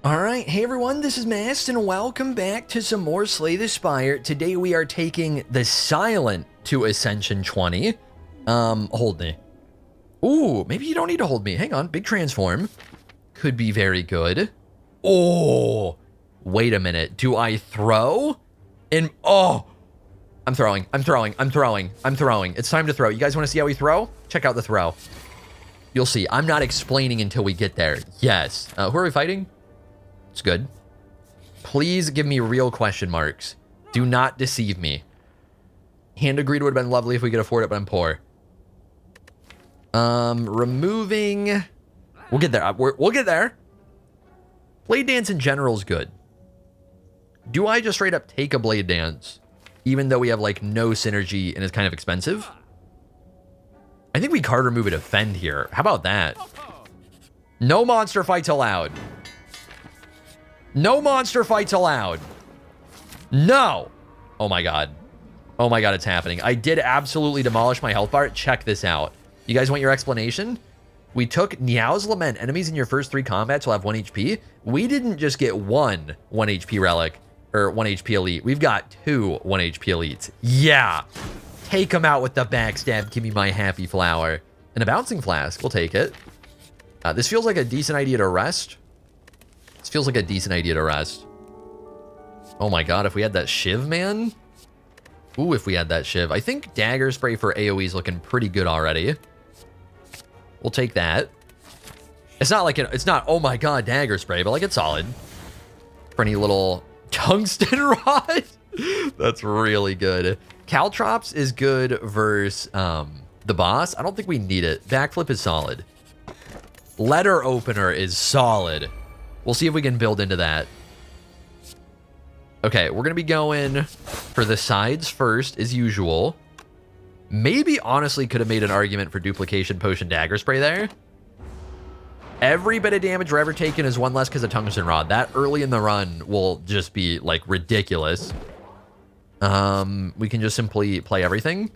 Alright, hey everyone, this is Mast, and welcome back to some more Slay the Spire. Today we are taking the Silent to Ascension 20. Hold me. Ooh, maybe you don't need to hold me. Hang on, big transform. Could be very good. Oh, wait a minute. Do I throw? And, oh, I'm throwing. It's time to throw. You guys want to see how we throw? Check out the throw. You'll see. I'm not explaining until we get there. Yes. Who are we fighting? It's good. Please give me real question marks. Do not deceive me. Hand of Greed would have been lovely if we could afford it, but I'm poor. Removing... We'll get there. We'll get there. Blade Dance in general is good. Do I just straight up take a Blade Dance, even though we have, like, no synergy and it's kind of expensive? I think we card remove a defend here. How about that? No monster fights allowed. No monster fights allowed. No. Oh my god. Oh my god, it's happening. I did absolutely demolish my health bar. Check this out. You guys want your explanation? We took Niao's Lament. Enemies in your first 3 combats will have 1 HP. We didn't just get 1 HP relic, or 1 HP elite. We've got 2 1 HP elites. Yeah. Take them out with the backstab. Give me my happy flower. And a bouncing flask. We'll take it. This feels like a decent idea to rest. This feels like a decent idea to rest. Oh my god, if we had that Shiv, man. Ooh, if we had that Shiv. I think Dagger Spray for AoE is looking pretty good already. We'll take that. It's not like, it's not, oh my god, Dagger Spray, but like it's solid. For any little Tungsten Rod. That's really good. Caltrops is good versus the boss. I don't think we need it. Backflip is solid. Letter Opener is solid. We'll see if we can build into that. Okay, we're going to be going for the sides first, as usual. Maybe, honestly, could have made an argument for Duplication Potion Dagger Spray there. Every bit of damage we're ever taken is 1 less because of Tungsten Rod. That early in the run will just be, like, ridiculous. We can just simply play everything.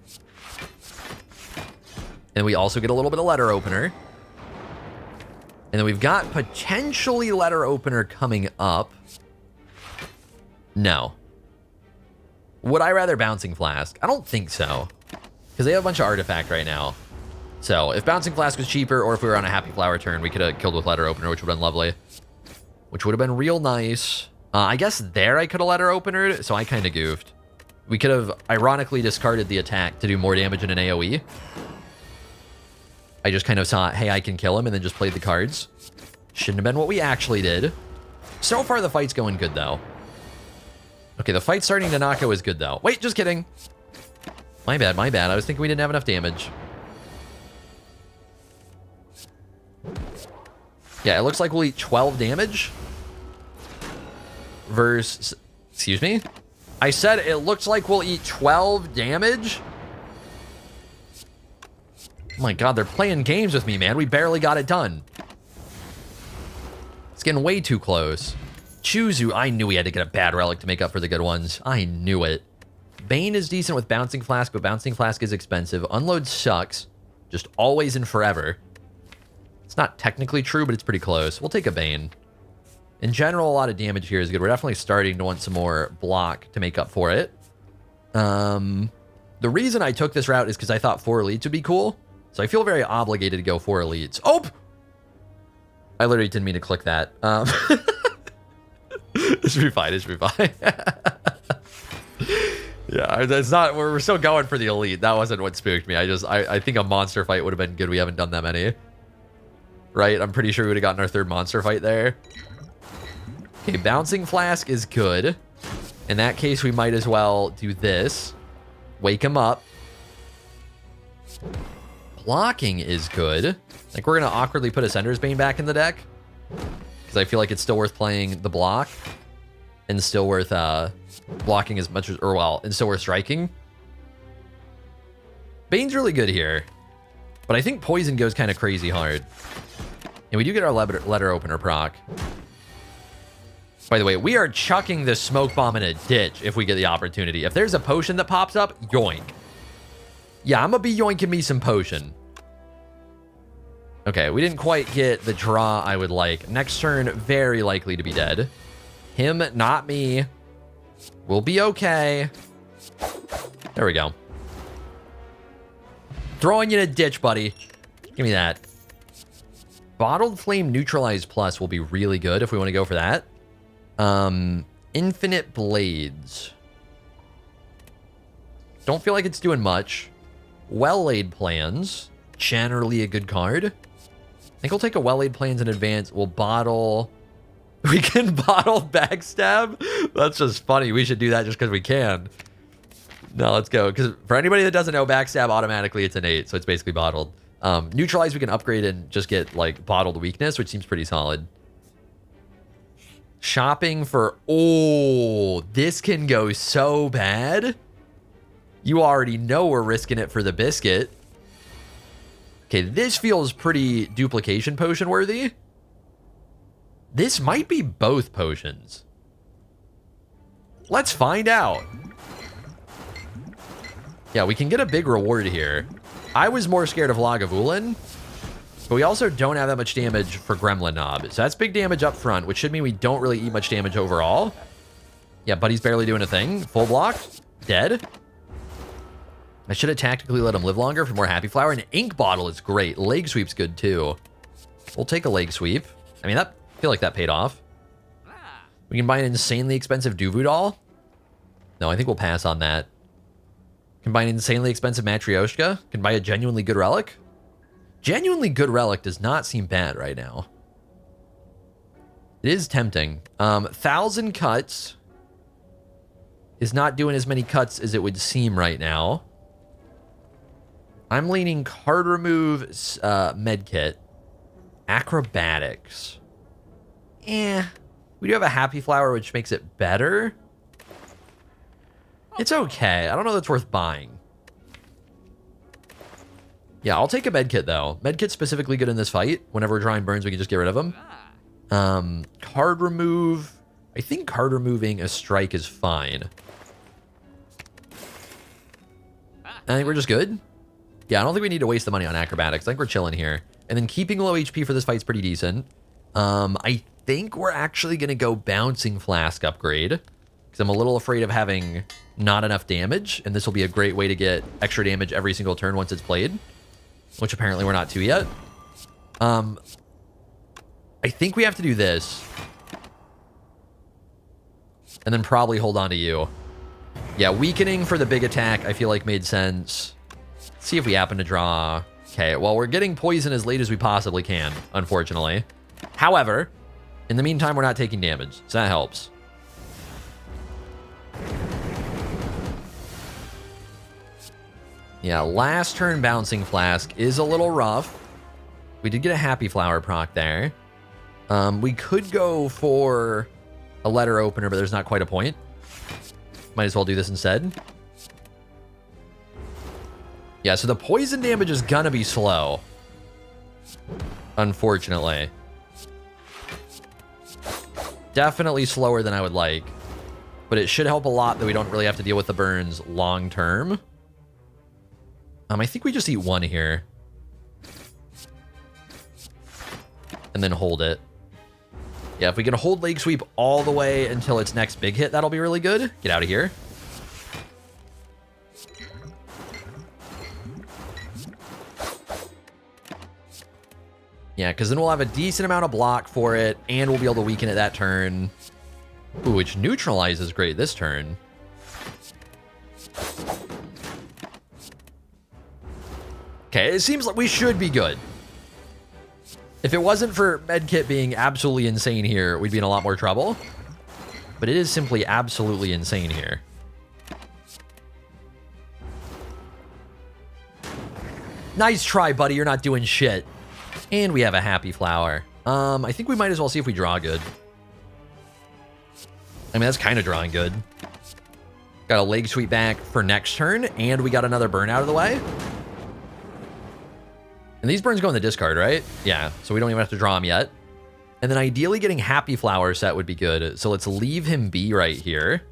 And we also get a little bit of Letter Opener. And then we've got potentially Letter Opener coming up. No. Would I rather Bouncing Flask? I don't think so. Because they have a bunch of Artifact right now. So if Bouncing Flask was cheaper, or if we were on a Happy Flower turn, we could have killed with Letter Opener, which would have been lovely. Which would have been real nice. I guess there I could have Letter Openered, so I kind of goofed. We could have ironically discarded the attack to do more damage in an AoE. I just kind of saw, hey, I can kill him, and then just played the cards. Shouldn't have been what we actually did. So far, the fight's going good, though. Okay, the fight starting to Nanako is good, though. Wait, just kidding. My bad, my bad. I was thinking we didn't have enough damage. Yeah, it looks like we'll eat 12 damage. Versus... Excuse me? I said it looks like we'll eat 12 damage? Oh my god, they're playing games with me, man. We barely got it done. It's getting way too close. Chuzu, I knew we had to get a bad relic to make up for the good ones. I knew it. Bane is decent with Bouncing Flask, but Bouncing Flask is expensive. Unload sucks. Just always and forever. It's not technically true, but it's pretty close. We'll take a Bane. In general, a lot of damage here is good. We're definitely starting to want some more block to make up for it. The reason I took this route is because I thought 4 elites would be cool. So I feel very obligated to go 4 elites. Oh! I literally didn't mean to click that. It should be fine. It should be fine. Yeah, it's not. We're still going for the elite. That wasn't what spooked me. I think a monster fight would have been good. We haven't done that many. Right? I'm pretty sure we would have gotten our 3rd monster fight there. Okay, Bouncing Flask is good. In that case, we might as well do this. Wake him up. Blocking is good. Like, we're going to awkwardly put Ascender's Bane back in the deck. Because I feel like it's still worth playing the block. And still worth blocking as much as... Or, well, and still worth striking. Bane's really good here. But I think Poison goes kind of crazy hard. And we do get our Letter Opener proc. By the way, we are chucking this Smoke Bomb in a ditch if we get the opportunity. If there's a potion that pops up, yoink. Yeah, I'm going to be yoinking me some potion. Okay, we didn't quite get the draw I would like. Next turn, very likely to be dead. Him, not me. We'll be okay. There we go. Throwing you in a ditch, buddy. Give me that. Bottled Flame Neutralize Plus will be really good if we want to go for that. Infinite Blades. Don't feel like it's doing much. Well-Laid Plans. Generally a good card. I think we'll take a Well-Laid Plans in advance. We'll bottle... We can bottle Backstab? That's just funny. We should do that just because we can. No, let's go. Because for anybody that doesn't know, Backstab automatically it's an 8, so it's basically bottled. Neutralize we can upgrade and just get like bottled weakness, which seems pretty solid. Shopping for... Oh, this can go so bad. You already know we're risking it for the biscuit. Okay, this feels pretty duplication potion worthy. This might be both potions. Let's find out. Yeah, we can get a big reward here. I was more scared of Lagavulin, but we also don't have that much damage for Gremlin Knob. So that's big damage up front, which should mean we don't really eat much damage overall. Yeah, Buddy's barely doing a thing. Full block. Dead. I should have tactically let him live longer for more Happy Flower. And Ink Bottle is great. Leg Sweep's good too. We'll take a Leg Sweep. I mean, I feel like that paid off. We can buy an insanely expensive Duvu doll. No, I think we'll pass on that. Can buy an insanely expensive Matryoshka. Can buy a genuinely good relic. Genuinely good relic does not seem bad right now. It is tempting. 1,000 cuts is not doing as many cuts as it would seem right now. I'm leaning card remove, medkit, acrobatics. We do have a Happy Flower, which makes it better. It's okay. I don't know that's worth buying. Yeah, I'll take a medkit though. Medkit's specifically good in this fight. Whenever we're drawing burns, we can just get rid of them. Card remove. I think card removing a strike is fine. I think we're just good. Yeah, I don't think we need to waste the money on acrobatics. I think we're chilling here. And then keeping low HP for this fight's pretty decent. I think we're actually going to go Bouncing Flask upgrade, because I'm a little afraid of having not enough damage, and this will be a great way to get extra damage every single turn once it's played, which apparently we're not to yet. I think we have to do this, and then probably hold on to you. Yeah, weakening for the big attack I feel like made sense. Let's see if we happen to draw. Okay, well, we're getting poison as late as we possibly can, unfortunately. However, in the meantime, we're not taking damage, so that helps. Yeah, last turn Bouncing Flask is a little rough. We did get a Happy Flower proc there. We could go for a letter opener, but there's not quite a point. Might as well do this instead. Yeah, so the poison damage is gonna be slow, unfortunately. Definitely slower than I would like, but it should help a lot that we don't really have to deal with the burns long term. I think we just eat one here. And then hold it. Yeah, if we can hold Leg Sweep all the way until its next big hit, that'll be really good. Get out of here. Yeah, because then we'll have a decent amount of block for it, and we'll be able to weaken it that turn. Ooh, which neutralizes great this turn. Okay, it seems like we should be good. If it wasn't for Medkit being absolutely insane here, we'd be in a lot more trouble. But it is simply absolutely insane here. Nice try, buddy. You're not doing shit. And we have a Happy Flower. I think we might as well see if we draw good. I mean, that's kind of drawing good. Got a Leg Sweep back for next turn, and we got another burn out of the way. And these burns go in the discard, right? Yeah, so we don't even have to draw them yet. And then ideally getting Happy Flower set would be good. So let's leave him be right here.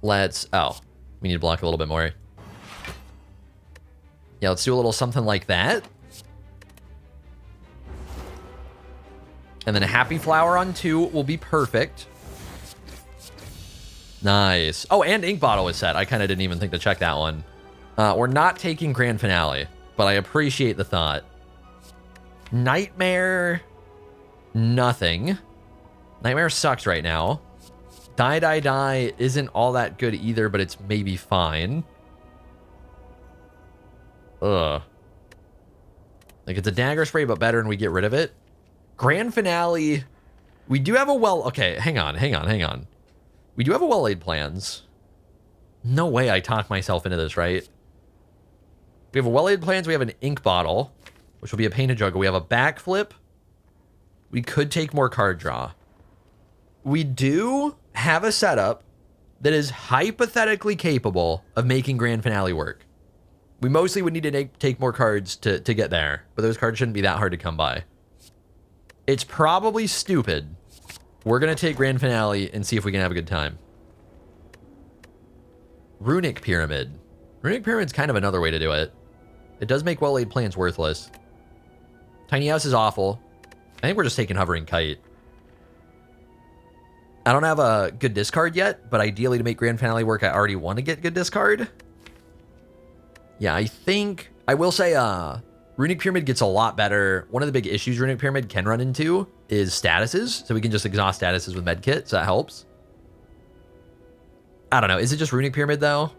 Let's... Oh, we need to block a little bit more. Yeah, let's do a little something like that. And then a Happy Flower on 2 will be perfect. Nice. Oh, and Ink Bottle is set. I kind of didn't even think to check that one. We're not taking Grand Finale, but I appreciate the thought. Nightmare, nothing. Nightmare sucks right now. Die isn't all that good either, but it's maybe fine. Ugh. Like, it's a dagger spray, but better, and we get rid of it. Grand Finale, we do have a okay, hang on. We do have a well-laid plans. No way I talked myself into this, right? We have a well-laid plans, we have an ink bottle, which will be a painted juggle. We have a backflip. We could take more card draw. We do have a setup that is hypothetically capable of making Grand Finale work. We mostly would need to take more cards to get there, but those cards shouldn't be that hard to come by. It's probably stupid. We're going to take Grand Finale and see if we can have a good time. Runic Pyramid. Runic Pyramid's kind of another way to do it. It does make well-laid plans worthless. Tiny House is awful. I think we're just taking Hovering Kite. I don't have a good discard yet, but ideally to make Grand Finale work, I already want to get good discard. Yeah, I think... I will say, Runic Pyramid gets a lot better. One of the big issues Runic Pyramid can run into is statuses, so we can just exhaust statuses with Medkit, so that helps. I don't know. Is it just Runic Pyramid, though?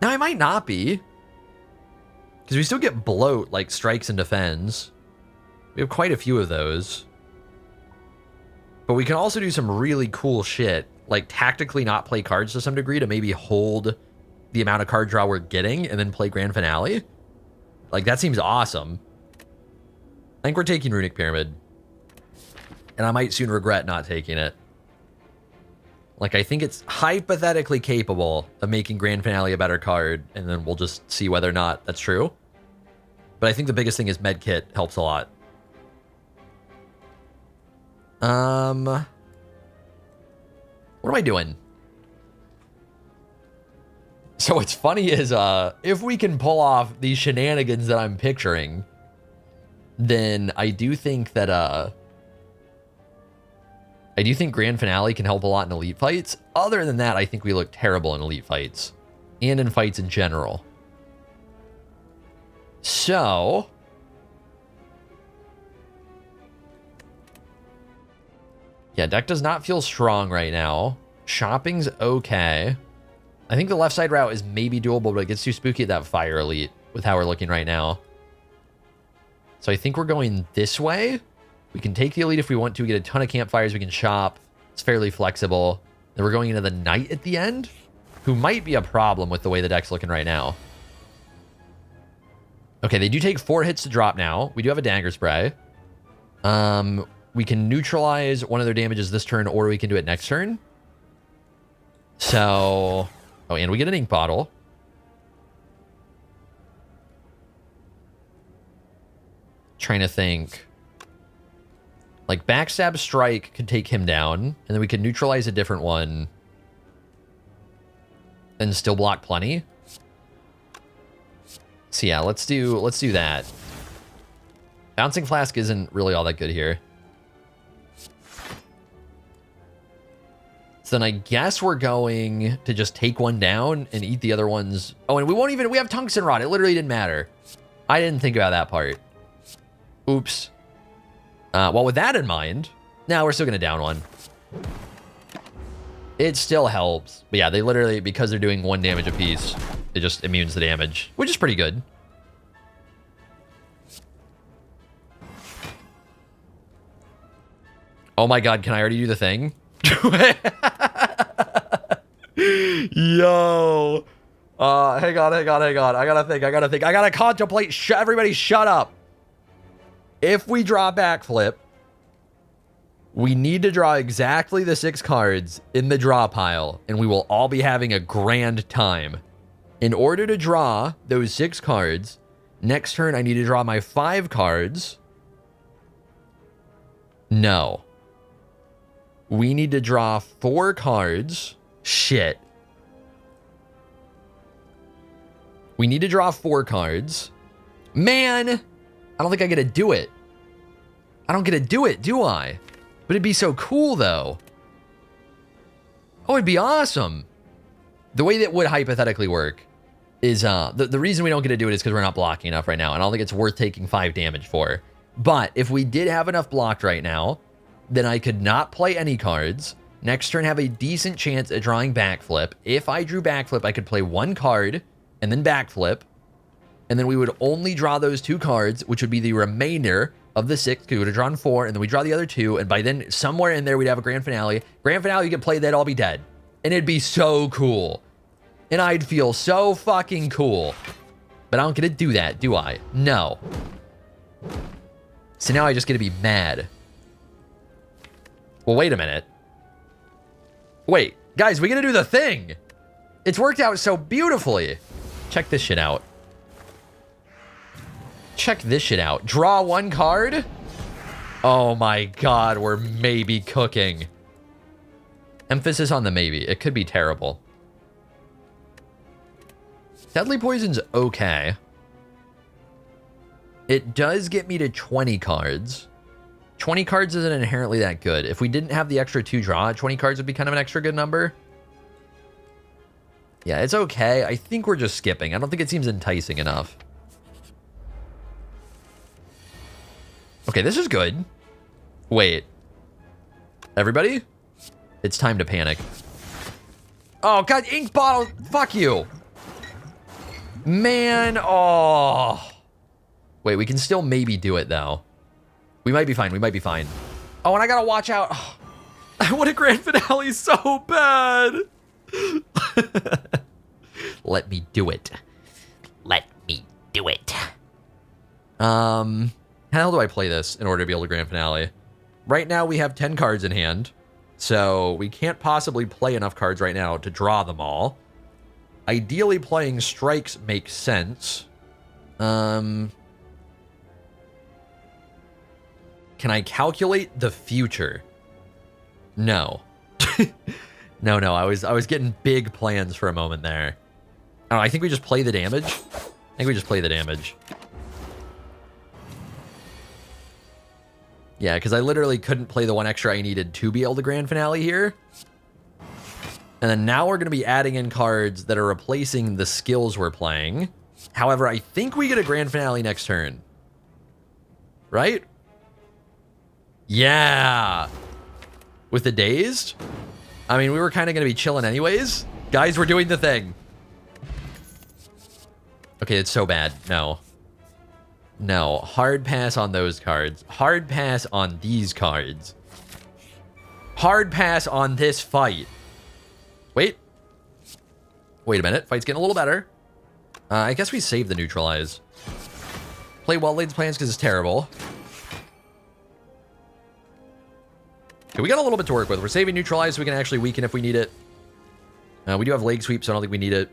No, it might not be. Because we still get bloat, like strikes and defends. We have quite a few of those. But we can also do some really cool shit, like tactically not play cards to some degree to maybe hold the amount of card draw we're getting and then play Grand Finale. Like, that seems awesome. I think we're taking Runic Pyramid. And I might soon regret not taking it. Like, I think it's hypothetically capable of making Grand Finale a better card, and then we'll just see whether or not that's true. But I think the biggest thing is Medkit helps a lot. What am I doing? So what's funny is, if we can pull off these shenanigans that I'm picturing, then I do think that, I do think Grand Finale can help a lot in elite fights. Other than that, I think we look terrible in elite fights. And in fights in general. So... yeah, deck does not feel strong right now. Shopping's okay. I think the left side route is maybe doable, but it gets too spooky at that fire elite with how we're looking right now. So I think we're going this way. We can take the elite if we want to. We get a ton of campfires. We can shop. It's fairly flexible. Then we're going into the knight at the end, who might be a problem with the way the deck's looking right now. Okay, they do take 4 hits to drop now. We do have a dagger spray. We can neutralize one of their damages this turn, or we can do it next turn. So... oh, and we get an ink bottle. Trying to think. Like, backstab strike could take him down, and then we could neutralize a different one and still block plenty. So yeah, let's do that. Bouncing Flask isn't really all that good here. So then I guess we're going to just take one down and eat the other ones. Oh, and we have Tungsten Rod. It literally didn't matter. I didn't think about that part. Oops. Well, with that in mind, now we're still going to down one. It still helps. But yeah, they literally, because they're doing 1 damage apiece, it just immunes the damage, which is pretty good. Oh my god, can I already do the thing? Yo. Hang on. I gotta think. I gotta contemplate. Everybody shut up. If we draw backflip, we need to draw exactly the 6 cards in the draw pile, and we will all be having a grand time. In order to draw those 6 cards, next turn I need to draw my 5 cards. No. We need to draw 4 cards. Shit. We need to draw 4 cards. Man, I don't think I get to do it. I don't get to do it, do I? But it'd be so cool, though. Oh, it'd be awesome. The way that would hypothetically work is the reason we don't get to do it is because we're not blocking enough right now. And I don't think it's worth taking 5 damage for. But if we did have enough blocked right now, then I could not play any cards. Next turn, have a decent chance at drawing backflip. If I drew backflip, I could play 1 card and then backflip. And then we would only draw those 2 cards, which would be the remainder of the 6, because we would have drawn 4, and then we draw the other 2, and by then, somewhere in there, we'd have a grand finale. Grand finale, you could play that, I'll be dead. And it'd be so cool. And I'd feel so fucking cool. But I don't get to do that, do I? No. So now I just get to be mad. Well, wait a minute. Wait, guys, we gotta do the thing. It's worked out so beautifully. Check this shit out. Check this shit out. Draw 1 card. Oh my god, we're maybe cooking. Emphasis on the maybe. It could be terrible. Deadly Poison's okay. It does get me to 20 cards. 20 cards isn't inherently that good. If we didn't have the extra 2 draw, 20 cards would be kind of an extra good number. Yeah, it's okay. I think we're just skipping. I don't think it seems enticing enough. Okay, this is good. Wait. Everybody? It's time to panic. Oh, God, ink bottle. Fuck you. Man, oh. Wait, we can still maybe do it, though. We might be fine. We might be fine. Oh, and I gotta watch out. Oh, I want a grand finale so bad. Let me do it. Let me do it. How the hell do I play this in order to be able to grand finale? Right now, we have 10 cards in hand. So we can't possibly play enough cards right now to draw them all. Ideally, playing strikes makes sense. Can I calculate the future? No. No. I was getting big plans for a moment there. I don't know, I think we just play the damage. I think we just play the damage. Yeah, because I literally couldn't play the 1 extra I needed to be able to grand finale here. And then now we're going to be adding in cards that are replacing the skills we're playing. However, I think we get a grand finale next turn. Right? Yeah. With the dazed? I mean, we were kind of going to be chilling anyways. Guys, we're doing the thing. Okay, it's so bad. No. No. Hard pass on those cards. Hard pass on these cards. Hard pass on this fight. Wait. Wait a minute. Fight's getting a little better. I guess we save the neutralize. Play Well-Laid Plans because it's terrible. Okay, we got a little bit to work with. We're saving neutralize so we can actually weaken if we need it. We do have leg sweep, so I don't think we need it.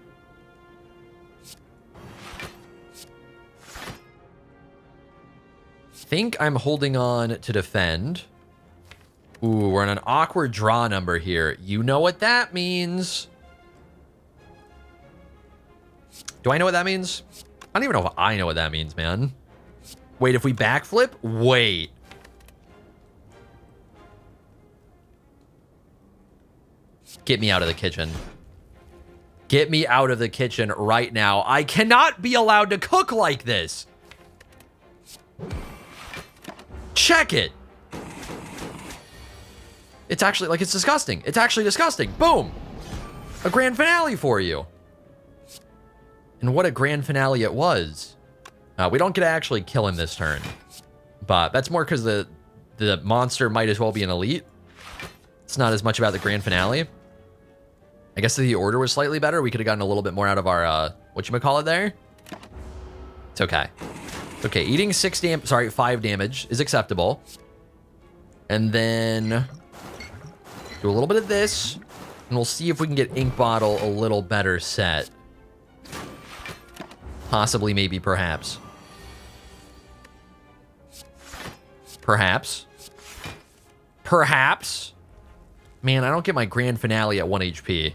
Think I'm holding on to defend. Ooh, we're on an awkward draw number here. You know what that means. Do I know what that means? I don't even know if I know what that means, man. Wait, if we backflip? Wait. Get me out of the kitchen. Get me out of the kitchen right now. I cannot be allowed to cook like this. Check it. It's actually, like, it's disgusting. It's actually disgusting. Boom. A grand finale for you. And what a grand finale it was. We don't get to actually kill him this turn. But that's more because the monster might as well be an elite. It's not as much about the grand finale. I guess if the order was slightly better, we could have gotten a little bit more out of our, whatchamacallit there. It's okay. Okay, eating 5 damage is acceptable. And then do a little bit of this, and we'll see if we can get Ink Bottle a little better set. Possibly, maybe, perhaps. Perhaps. Perhaps. Man, I don't get my grand finale at 1 HP.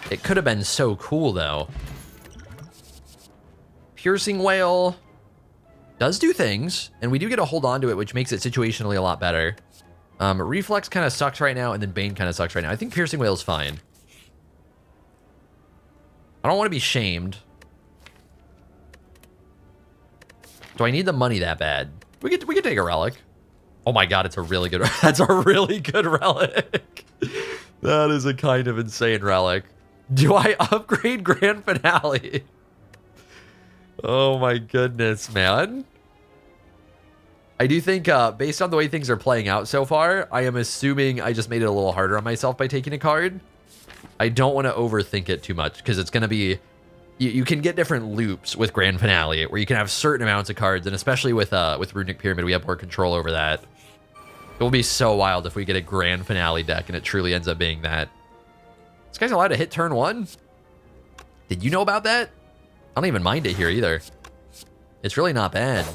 It could have been so cool, though. Piercing Whale. Does do things, and we do get to hold on to it, which makes it situationally a lot better. Reflex kind of sucks right now, and then Bane kind of sucks right now. I think Piercing Wail is fine. I don't want to be shamed. Do I need the money that bad? We could take a relic. Oh my god, it's a really good... That's a really good relic. That is a kind of insane relic. Do I upgrade Grand Finale? Oh my goodness, man. I do think, based on the way things are playing out so far, I am assuming I just made it a little harder on myself by taking a card. I don't want to overthink it too much, because it's going to be... You can get different loops with Grand Finale, where you can have certain amounts of cards, and especially with Runic Pyramid, we have more control over that. It will be so wild if we get a Grand Finale deck, and it truly ends up being that. This guy's allowed to hit turn 1? Did you know about that? I don't even mind it here either. It's really not bad.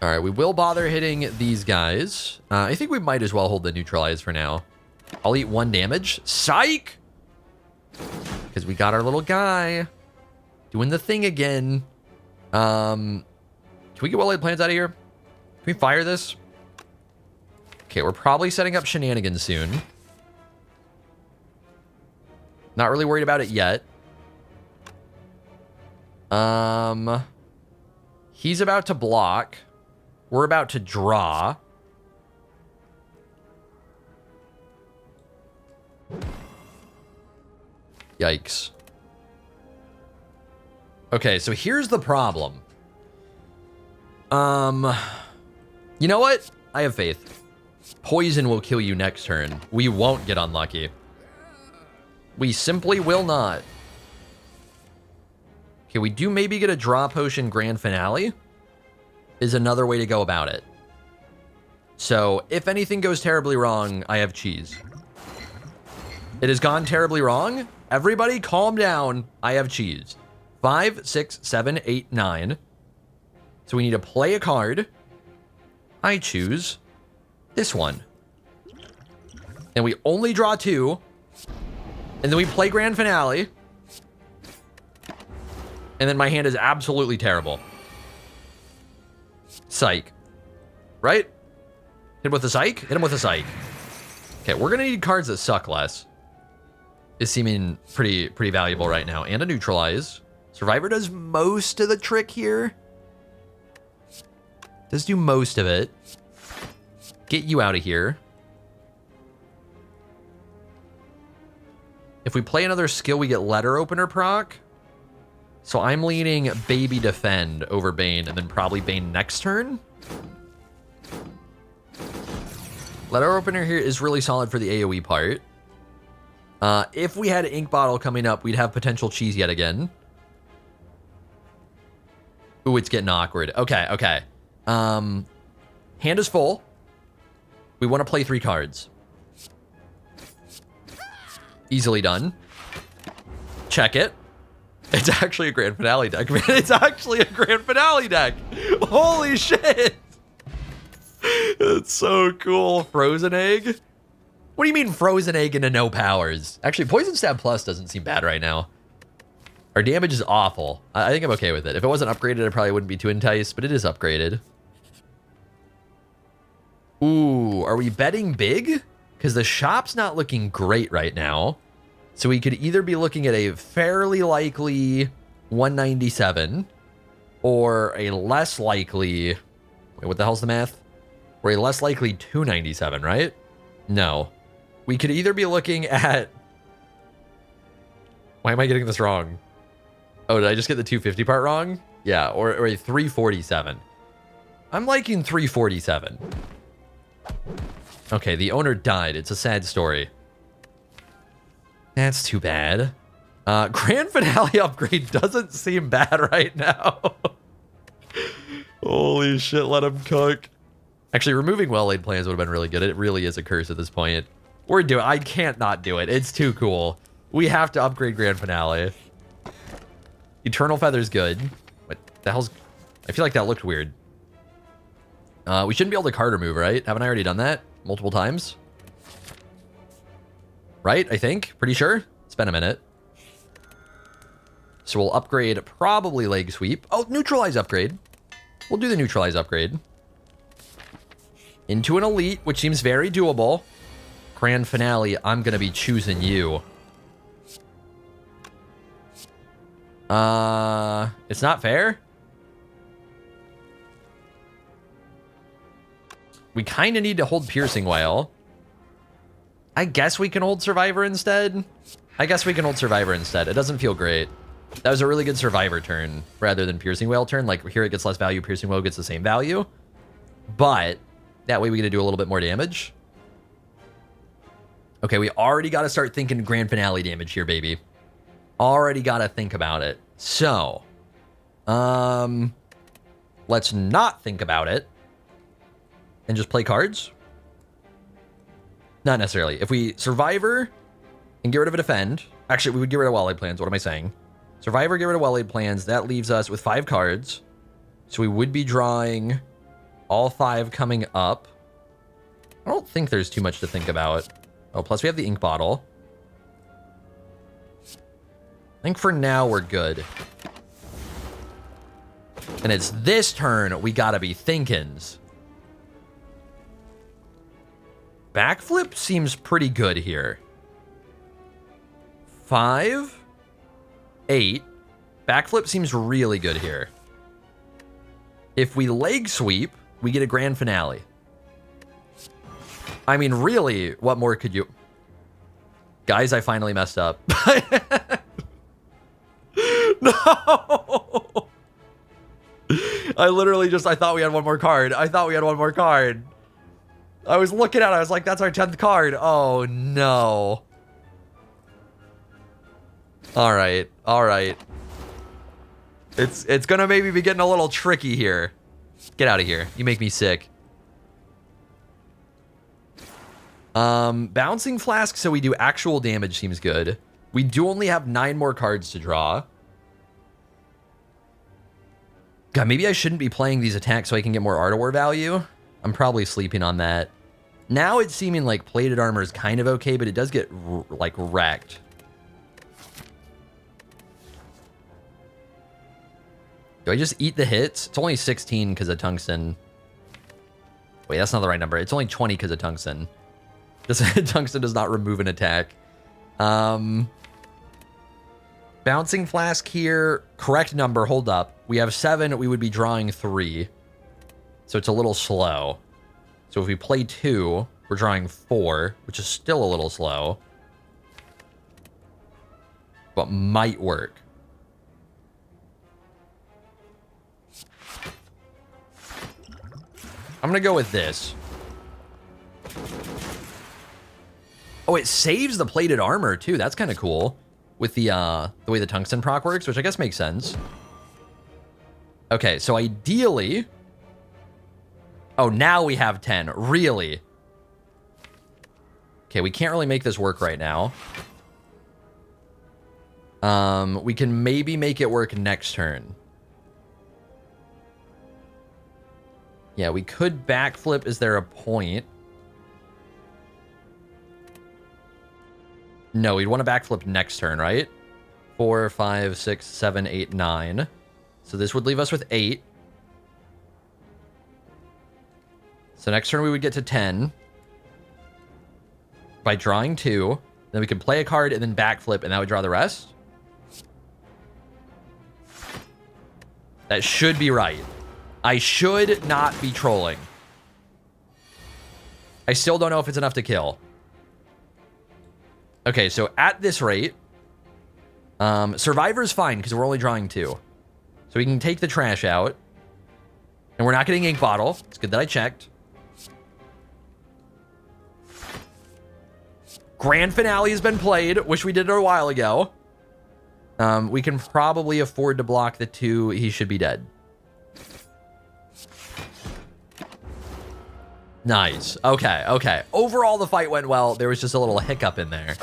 All right, we will bother hitting these guys. I think we might as well hold the neutralize for now. I'll eat 1 damage. Psych! Because we got our little guy doing the thing again. Can we get well-laid plans out of here? Can we fire this? Okay, we're probably setting up shenanigans soon. Not really worried about it yet. He's about to block. We're about to draw. Yikes. Okay, so here's the problem. You know what? I have faith. Poison will kill you next turn. We won't get unlucky. We simply will not. Okay, we do maybe get a draw potion Grand Finale. Is another way to go about it. So, if anything goes terribly wrong, I have cheese. It has gone terribly wrong. Everybody calm down. I have cheese. 5, 6, 7, 8, 9. So we need to play a card. I choose this one. And we only draw 2. And then we play Grand Finale. And then my hand is absolutely terrible. Psych. Right? Hit him with a psych? Hit him with a psych. Okay, we're going to need cards that suck less. Is seeming pretty valuable right now. And a neutralize. Survivor does most of the trick here. Does do most of it. Get you out of here. If we play another skill, we get letter opener proc. So I'm leaning Baby Defend over Bane, and then probably Bane next turn. Letter opener here is really solid for the AoE part. If we had Ink Bottle coming up, we'd have potential cheese yet again. Ooh, it's getting awkward. Okay, okay. Hand is full. We want to play 3 cards. Easily done. Check it. It's actually a Grand Finale deck, man. It's actually a Grand Finale deck. Holy shit. It's so cool. Frozen Egg? What do you mean Frozen Egg into no powers? Actually, Poison Stab Plus doesn't seem bad right now. Our damage is awful. I think I'm okay with it. If it wasn't upgraded, I probably wouldn't be too enticed, but it is upgraded. Ooh, are we betting big? Because the shop's not looking great right now. So we could either be looking at a fairly likely 197 or a less likely... Wait, what the hell's the math? Or a less likely 297, right? No. We could either be looking at... Why am I getting this wrong? Oh, did I just get the 250 part wrong? Yeah, or a 347. I'm liking 347. Okay, the owner died. It's a sad story. That's too bad. Grand Finale upgrade doesn't seem bad right now. Holy shit, let him cook. Actually, removing well-laid plans would have been really good. It really is a curse at this point. We're doing I can't not do it. It's too cool. We have to upgrade Grand Finale. Eternal Feather's good. What the hell's... I feel like that looked weird. We shouldn't be able to card remove, right? Haven't I already done that multiple times? Right, I think. Pretty sure. It's been a minute. So we'll upgrade probably leg sweep. Oh, neutralize upgrade. We'll do the neutralize upgrade. Into an elite, which seems very doable. Grand finale, I'm going to be choosing you. It's not fair. We kind of need to hold piercing whale. I guess we can hold survivor instead. It doesn't feel great. That was a really good survivor turn rather than piercing whale turn. Like here it gets less value, piercing whale gets the same value. But that way we get to do a little bit more damage. Okay, we already got to start thinking grand finale damage here, baby. Already got to think about it. So, let's not think about it and just play cards. Not necessarily. If we survivor and get rid of a defend, actually, we would get rid of Wildlife Plans. What am I saying? Survivor, get rid of Wildlife Plans. That leaves us with 5 cards. So we would be drawing all 5 coming up. I don't think there's too much to think about. Oh, plus we have the ink bottle. I think for now we're good. And it's this turn we gotta be thinkins. Backflip seems pretty good here. 5, 8. Backflip seems really good here. If we leg sweep, we get a grand finale. I mean, really, what more could you... Guys, I finally messed up. No! I literally just... I thought we had one more card. I was looking at it. I was like, that's our 10th card. Oh, no. All right. It's going to maybe be getting a little tricky here. Get out of here. You make me sick. Bouncing Flask, so we do actual damage seems good. We do only have 9 more cards to draw. God, maybe I shouldn't be playing these attacks so I can get more Art of War value. I'm probably sleeping on that. Now it's seeming like plated armor is kind of okay, but it does get, like, wrecked. Do I just eat the hits? It's only 16 because of Tungsten. Wait, that's not the right number. It's only 20 because of Tungsten. Tungsten does not remove an attack. Bouncing Flask here. Correct number. Hold up. We have 7. We would be drawing 3. So it's a little slow. So if we play 2, we're drawing 4, which is still a little slow. But might work. I'm going to go with this. Oh, it saves the plated armor, too. That's kind of cool. With the way the Tungsten proc works, which I guess makes sense. Okay, so ideally... Oh, now we have 10. Really? Okay, we can't really make this work right now. We can maybe make it work next turn. Yeah, we could backflip. Is there a point? No, we'd want to backflip next turn, right? 4, 5, 6, 7, 8, 9. So this would leave us with 8. So next turn we would get to 10. By drawing 2. Then we could play a card and then backflip, and that would draw the rest. That should be right. I should not be trolling. I still don't know if it's enough to kill. Okay, so at this rate, Survivor's fine because we're only drawing 2. So we can take the trash out. And we're not getting ink bottle. It's good that I checked. Grand finale has been played. Wish we did it a while ago. We can probably afford to block the 2. He should be dead. Nice. Okay, okay. Overall, the fight went well. There was just a little hiccup in there.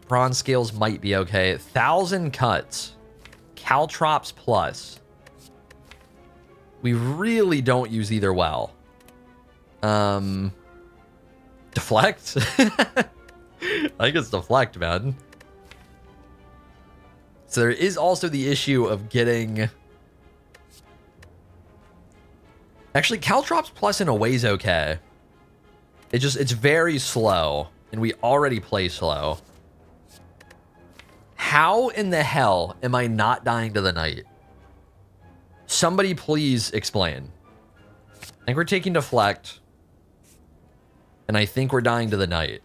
Bronze scales might be okay. 1,000 cuts. Caltrops plus. We really don't use either well. Deflect? I think it's deflect, man. So there is also the issue of getting... Actually, Caltrops Plus in a way is okay. It's very slow, and we already play slow. How in the hell am I not dying to the Knight? Somebody please explain. I think we're taking Deflect, and I think we're dying to the Knight.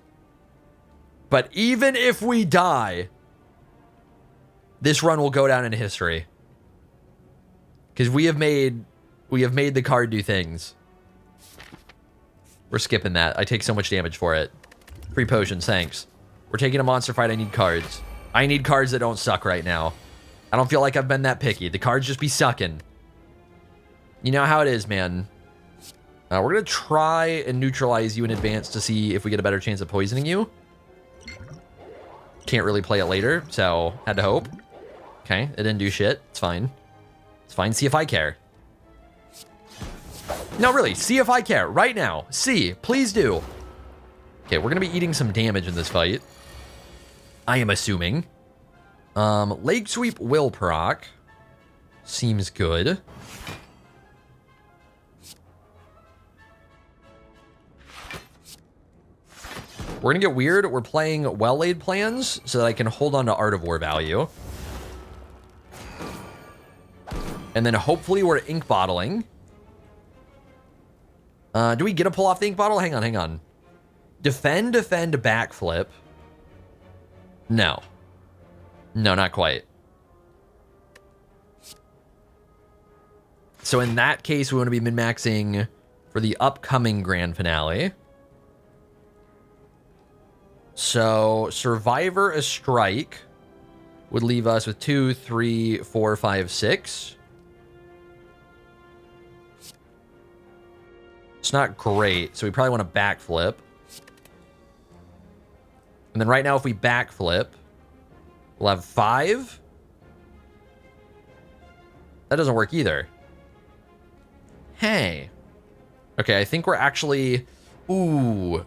But even if we die, this run will go down in history. Because we have made the card do things. We're skipping that. I take so much damage for it. Free potions, thanks. We're taking a monster fight. I need cards. I need cards that don't suck right now. I don't feel like I've been that picky. The cards just be sucking. You know how it is, man. We're going to try and neutralize you in advance to see if we get a better chance of poisoning you. Can't really play it later, so had to hope. Okay, it didn't do shit. It's fine. It's fine. See if I care. No, really, see if I care right now. See, please do. Okay, we're going to be eating some damage in this fight. I am assuming. Leg Sweep will proc. Seems good. We're going to get weird. We're playing well-laid plans so that I can hold on to Art of War value. And then hopefully we're ink bottling. Do we get a pull off the ink bottle? Hang on. Defend, backflip. No. No, not quite. So in that case, we want to be min-maxing for the upcoming grand finale. So Survivor a strike would leave us with 2, 3, 4, 5, 6. It's not great, so we probably want to backflip. And then right now, if we backflip, we'll have 5. That doesn't work either. Hey. Okay, I think we're actually... Ooh.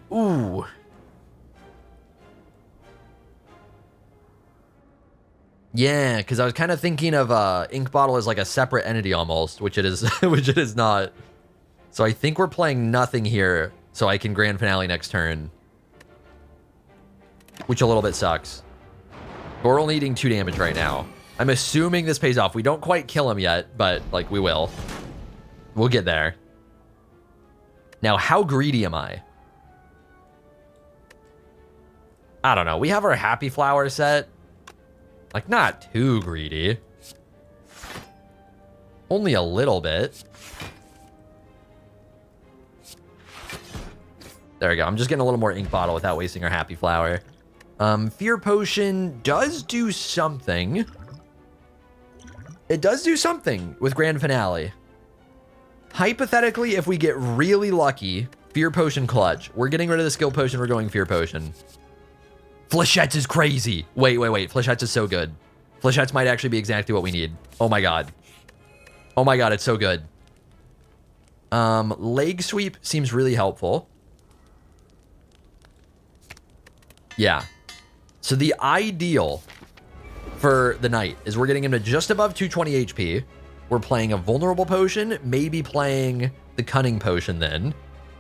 Yeah, because I was kind of thinking of ink bottle as like a separate entity almost, which it is, which it is not. So I think we're playing nothing here, so I can grand finale next turn. Which a little bit sucks. But we're only eating 2 damage right now. I'm assuming this pays off. We don't quite kill him yet, but like we will. We'll get there. Now, how greedy am I? I don't know. We have our Happy Flower set. Like, not too greedy. Only a little bit. There we go. I'm just getting a little more ink bottle without wasting our Happy Flower. Fear Potion does do something. It does do something with Grand Finale. Hypothetically, if we get really lucky, Fear Potion clutch. We're getting rid of the Skill Potion. We're going Fear Potion. Flechettes is crazy. Wait. Flechettes is so good. Flechettes might actually be exactly what we need. Oh my god. Oh my god, it's so good. Leg Sweep seems really helpful. Yeah. So the ideal for the Knight is we're getting him to just above 220 HP. We're playing a Vulnerable Potion, maybe playing the Cunning Potion then.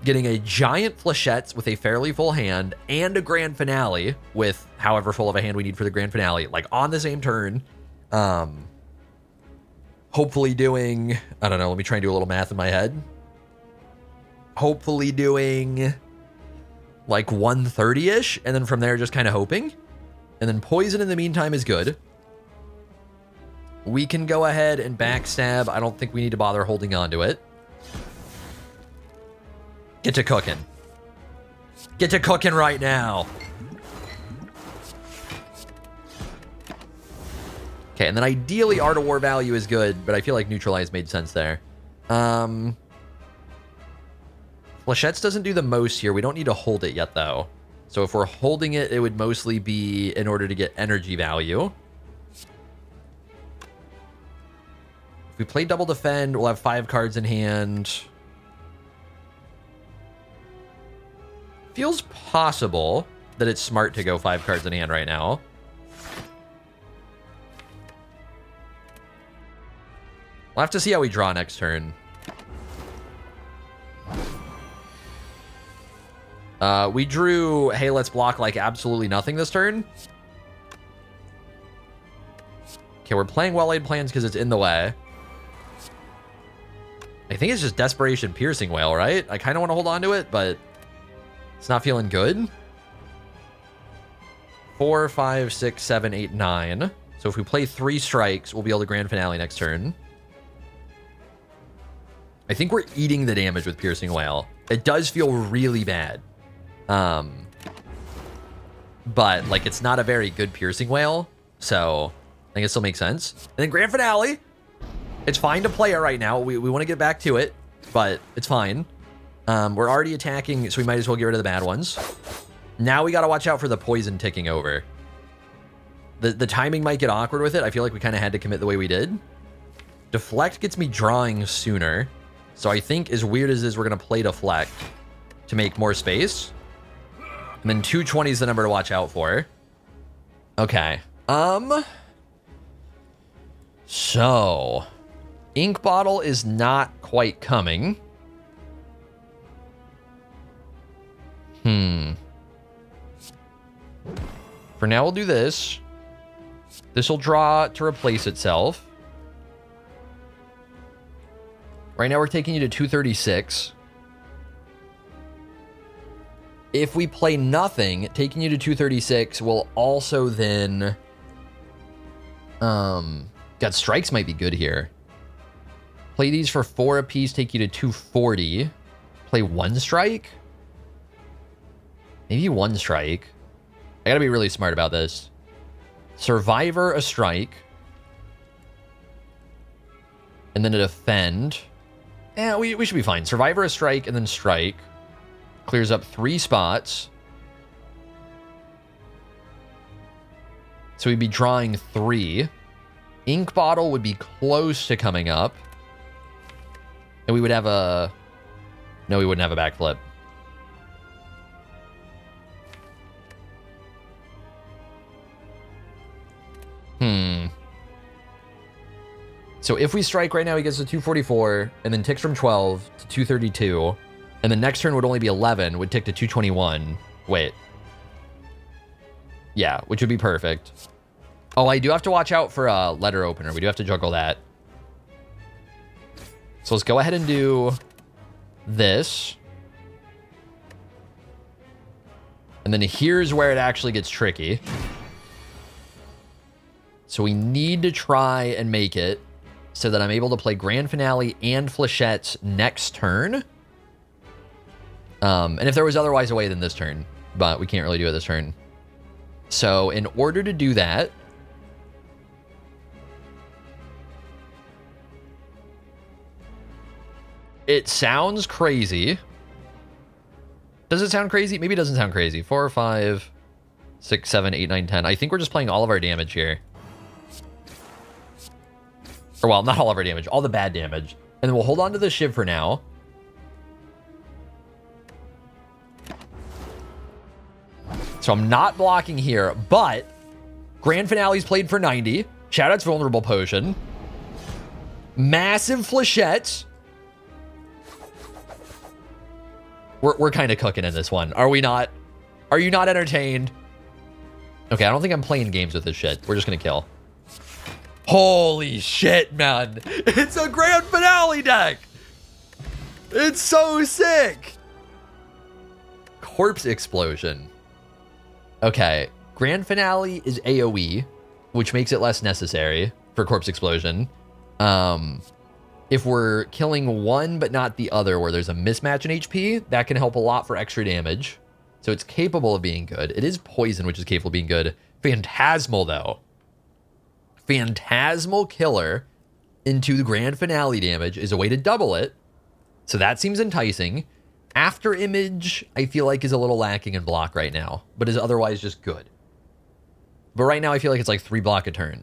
Getting a giant Flechettes with a fairly full hand and a Grand Finale with however full of a hand we need for the Grand Finale, like on the same turn. Hopefully doing, I don't know, let me try and do a little math in my head. Hopefully doing like 130-ish, and then from there just kind of hoping. And then Poison in the meantime is good. We can go ahead and backstab. I don't think we need to bother holding on to it. Get to cooking. Get to cooking right now. Okay, and then ideally Art of War value is good, but I feel like Neutralize made sense there. Flechettes doesn't do the most here. We don't need to hold it yet, though. So if we're holding it, it would mostly be in order to get energy value. If we play double defend, we'll have 5 cards in hand. Feels possible that it's smart to go 5 cards in hand right now. We'll have to see how we draw next turn. We drew, hey, let's block like absolutely nothing this turn. Okay, we're playing well-laid plans because it's in the way. I think it's just Desperation Piercing Whale, right? I kind of want to hold on to it, but it's not feeling good. 4, 5, 6, 7, 8, 9. So if we play 3 strikes, we'll be able to grand finale next turn. I think we're eating the damage with Piercing Whale. It does feel really bad. But like it's not a very good Piercing Whale, so I think it still makes sense. And then grand finale. It's fine to play it right now. We want to get back to it, but it's fine. We're already attacking, so we might as well get rid of the bad ones. Now we got to watch out for the poison ticking over. The timing might get awkward with it. I feel like we kind of had to commit the way we did. Deflect gets me drawing sooner. So I think as weird as it is, we're going to play Deflect to make more space. And then 220 is the number to watch out for. Okay. So Ink Bottle is not quite coming. For now, we'll do this. This will draw to replace itself. Right now, we're taking you to 236. If we play nothing, taking you to 236 will also then... God, strikes might be good here. Play these for 4 apiece, take you to 240. Play 1 strike? Maybe 1 strike. I gotta be really smart about this. Survivor a strike. And then a defend. Yeah, we should be fine. Survivor a strike and then strike. Clears up 3 spots. So we'd be drawing 3. Ink Bottle would be close to coming up. And we would have a... No, we wouldn't have a backflip. So if we strike right now, he gets to 244, and then ticks from 12 to 232, and the next turn would only be 11, would tick to 221. Wait. Yeah, which would be perfect. Oh, I do have to watch out for a letter opener. We do have to juggle that. So let's go ahead and do this. And then here's where it actually gets tricky. So we need to try and make it so that I'm able to play Grand Finale and Flechettes next turn. And if there was otherwise a way than this turn, but we can't really do it this turn. So in order to do that, it sounds crazy. Does it sound crazy? Maybe it doesn't sound crazy. 4, 5, 6, 7, 8, 9, 10. I think we're just playing all of our damage here. Or, well, not all of our damage. All the bad damage. And then we'll hold on to the Shiv for now. So I'm not blocking here, but Grand Finale's played for 90. Shoutouts Vulnerable Potion. Massive Flechettes. We're kind of cooking in this one. Are we not? Are you not entertained? Okay, I don't think I'm playing games with this shit. We're just going to kill. Holy shit, man. It's a Grand Finale deck. It's so sick. Corpse Explosion. Okay, Grand Finale is AoE, which makes it less necessary for Corpse Explosion. If we're killing one but not the other, where there's a mismatch in HP, that can help a lot for extra damage. So it's capable of being good. It is poison, which is capable of being good. Phantasmal, though. Phantasmal Killer into the Grand Finale damage is a way to double it. So that seems enticing. After Image, I feel like is a little lacking in block right now, but is otherwise just good. But right now, I feel like it's like 3 block a turn.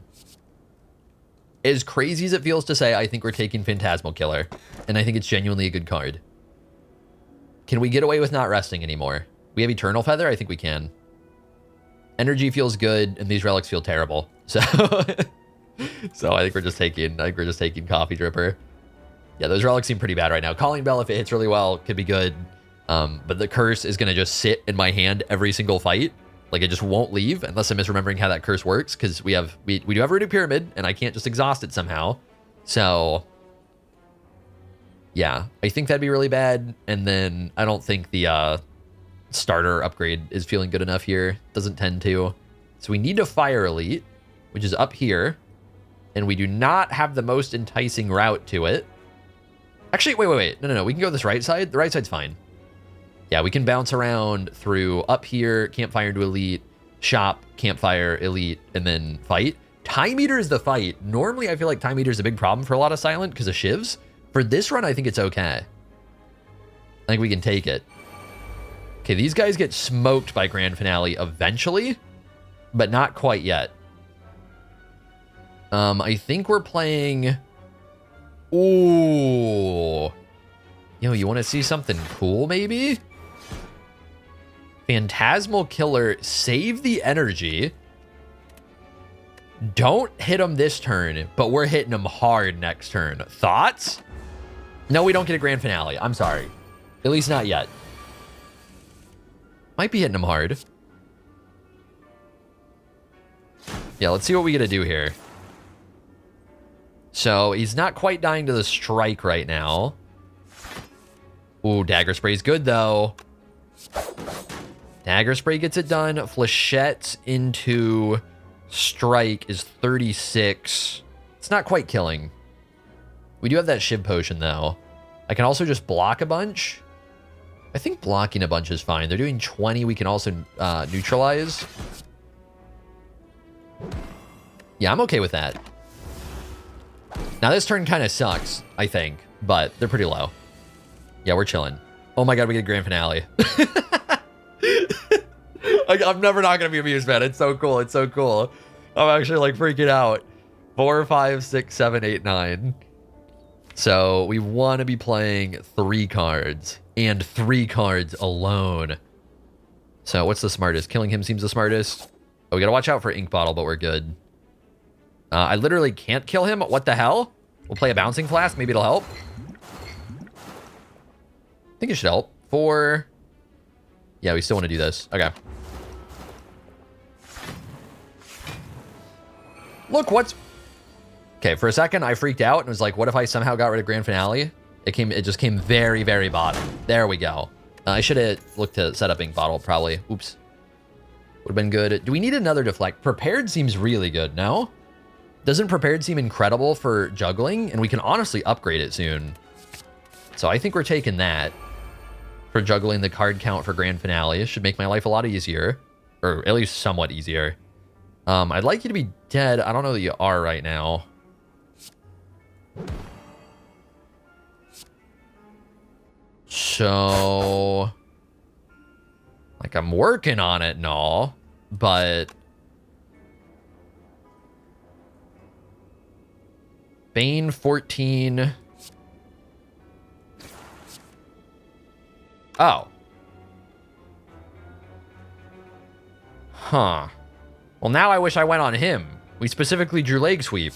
As crazy as it feels to say, I think we're taking Phantasmal Killer, and I think it's genuinely a good card. Can we get away with not resting anymore? We have Eternal Feather? I think we can. Energy feels good, and these relics feel terrible. So So I think we're just taking Coffee Dripper. Yeah, those relics seem pretty bad right now. Calling Bell, if it hits really well, could be good. But the curse is gonna just sit in my hand every single fight. Like it just won't leave unless I'm misremembering how that curse works, because we do have Runic Pyramid and I can't just exhaust it somehow. So yeah, I think that'd be really bad. And then I don't think the starter upgrade is feeling good enough here. Doesn't tend to. So we need to Fire Elite, which is up here. And we do not have the most enticing route to it. Actually, wait. No. We can go this right side. The right side's fine. Yeah, we can bounce around through up here, Campfire into Elite, Shop, Campfire, Elite, and then Fight. Time Eater is the fight. Normally, I feel like Time Eater is a big problem for a lot of Silent because of shivs. For this run, I think it's okay. I think we can take it. Okay, these guys get smoked by Grand Finale eventually, but not quite yet. I think we're playing... Ooh. Yo, you want to see something cool, maybe? Phantasmal Killer, save the energy. Don't hit him this turn, but we're hitting him hard next turn. Thoughts? No, we don't get a Grand Finale. I'm sorry. At least not yet. Might be hitting him hard. Yeah, let's see what we get to do here. So he's not quite dying to the strike right now. Ooh, Dagger Spray's good though. Dagger Spray gets it done. Flechette into strike is 36. It's not quite killing. We do have that Shiv Potion though. I can also just block a bunch. I think blocking a bunch is fine. They're doing 20. We can also neutralize. Yeah, I'm okay with that. Now this turn kind of sucks, I think, but they're pretty low. Yeah, we're chilling. Oh my god, we get a Grand Finale. I'm never not gonna be amused, man. It's so cool. It's so cool. I'm actually like freaking out. 4, 5, 6, 7, 8, 9. So we want to be playing 3 cards and 3 cards alone. So what's the smartest? Killing him seems the smartest. Oh, we gotta watch out for Ink Bottle, but we're good. I literally can't kill him. What the hell? We'll play a Bouncing Flask. Maybe it'll help. I think it should help. 4. Yeah, we still want to do this. Okay. Look, what's... Okay, for a second, I freaked out and was like, what if I somehow got rid of Grand Finale? It just came very, very bottom. There we go. I should have looked to set up Ink Bottle, probably. Oops. Would have been good. Do we need another Deflect? Prepared seems really good, no? Doesn't Prepared seem incredible for juggling? And we can honestly upgrade it soon. So I think we're taking that for juggling the card count for Grand Finale. It should make my life a lot easier. Or at least somewhat easier. I'd like you to be dead. I don't know that you are right now. So... Like, I'm working on it and all, but... Bane 14. Oh. Huh. Well, now I wish I went on him. We specifically drew Leg Sweep.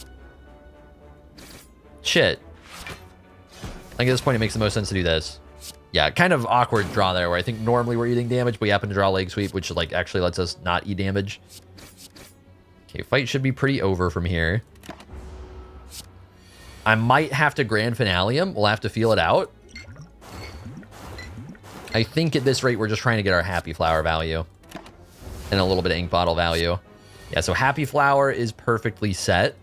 Shit. I think at this point it makes the most sense to do this. Yeah, kind of awkward draw there where I think normally we're eating damage, but we happen to draw Leg Sweep, which like actually lets us not eat damage. Okay, fight should be pretty over from here. I might have to Grand Finale him. We'll have to feel it out. I think at this rate, we're just trying to get our Happy Flower value. And a little bit of Ink Bottle value. Yeah, so Happy Flower is perfectly set.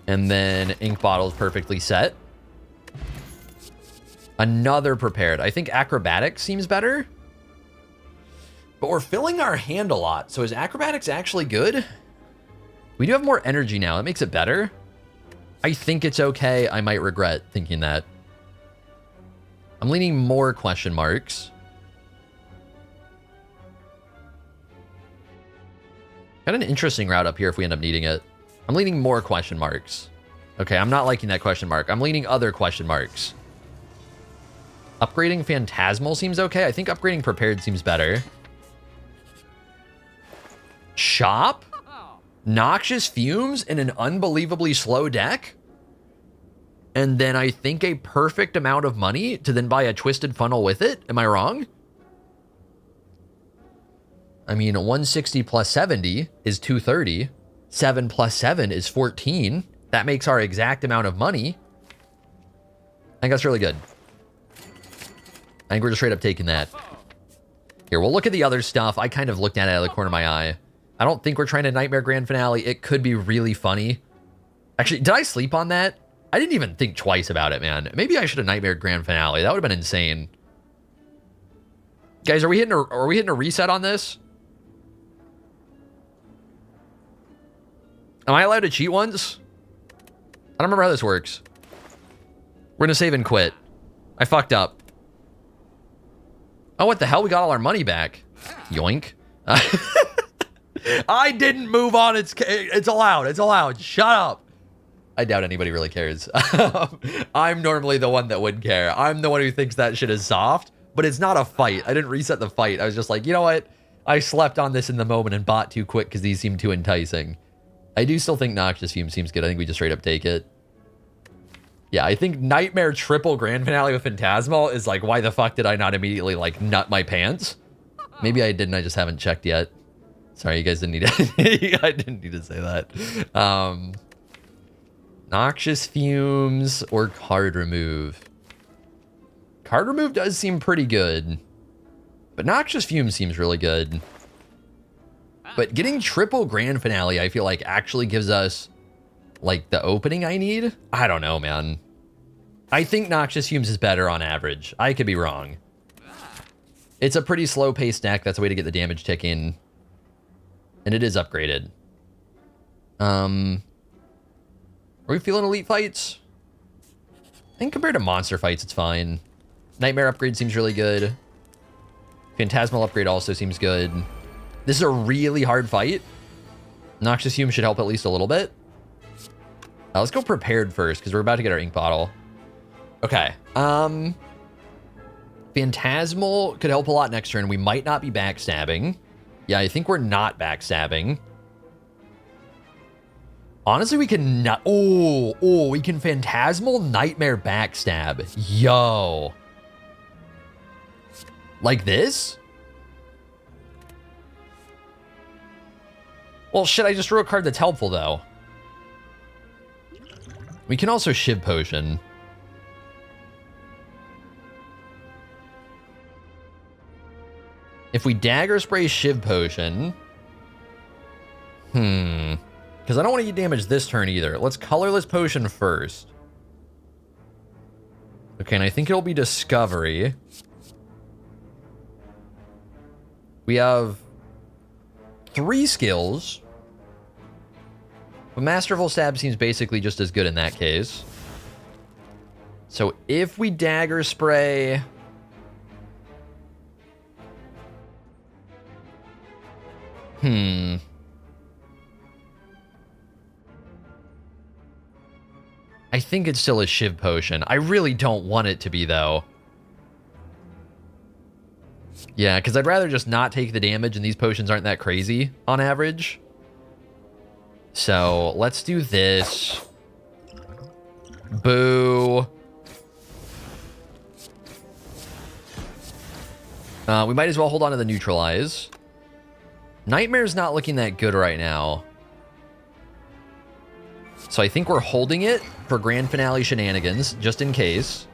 And then Ink Bottle is perfectly set. Another Prepared. I think Acrobatics seems better. But we're filling our hand a lot. So is Acrobatics actually good? We do have more energy now. That makes it better. I think it's okay. I might regret thinking that. I'm leaning more question marks. Got an interesting route up here if we end up needing it. I'm leaning more question marks. Okay, I'm not liking that question mark. I'm leaning other question marks. Upgrading Phantasmal seems okay. I think upgrading Prepared seems better. Shop? Noxious Fumes in an unbelievably slow deck. And then I think a perfect amount of money to then buy a Twisted Funnel with it. Am I wrong? I mean, 160 plus 70 is 230. 7 plus 7 is 14. That makes our exact amount of money. I think that's really good. I think we're just straight up taking that. Here, we'll look at the other stuff. I kind of looked at it out of the corner of my eye. I don't think we're trying to Nightmare Grand Finale. It could be really funny. Actually, did I sleep on that? I didn't even think twice about it, man. Maybe I should have Nightmare Grand Finale. That would have been insane. Guys, are we hitting a reset on this? Am I allowed to cheat once? I don't remember how this works. We're gonna save and quit. I fucked up. Oh, what the hell? We got all our money back. Yoink. I didn't move on. It's allowed. It's allowed. Shut up. I doubt anybody really cares. I'm normally the one that would care. I'm the one who thinks that shit is soft, but it's not a fight. I didn't reset the fight. I was just like, you know what? I slept on this in the moment and bought too quick because these seem too enticing. I do still think Noxious Fume seems good. I think we just straight up take it. Yeah, I think Nightmare triple Grand Finale with Phantasmal is like, why the fuck did I not immediately like nut my pants? Maybe I didn't. I just haven't checked yet. Sorry, you guys didn't need to. I didn't need to say that. Noxious Fumes or Card Remove. Card Remove does seem pretty good, but Noxious Fumes seems really good. But getting triple Grand Finale, I feel like actually gives us like the opening I need. I don't know, man. I think Noxious Fumes is better on average. I could be wrong. It's a pretty slow paced deck. That's a way to get the damage ticking. And it is upgraded. Are we feeling elite fights? I think compared to monster fights, it's fine. Nightmare upgrade seems really good. Phantasmal upgrade also seems good. This is a really hard fight. Noxious Fume should help at least a little bit. Let's go prepared first, because we're about to get our ink bottle. Okay. Phantasmal could help a lot next turn. We might not be backstabbing. Yeah, I think we're not backstabbing. Honestly, we can not. Oh, we can Phantasmal Nightmare backstab. Yo. Like this? Well, shit, I just drew a card that's helpful, though. We can also Shiv Potion. If we Dagger Spray Shiv Potion... Because I don't want to get damaged this turn either. Let's Colorless Potion first. Okay, and I think it'll be Discovery. We have 3 skills. But Masterful Stab seems basically just as good in that case. So if we Dagger Spray... I think it's still a Shiv Potion. I really don't want it to be, though. Yeah, because I'd rather just not take the damage, and these potions aren't that crazy on average. So, let's do this. Boo. We might as well hold on to the Neutralize. Nightmare's not looking that good right now. So I think we're holding it for Grand Finale shenanigans, just in case.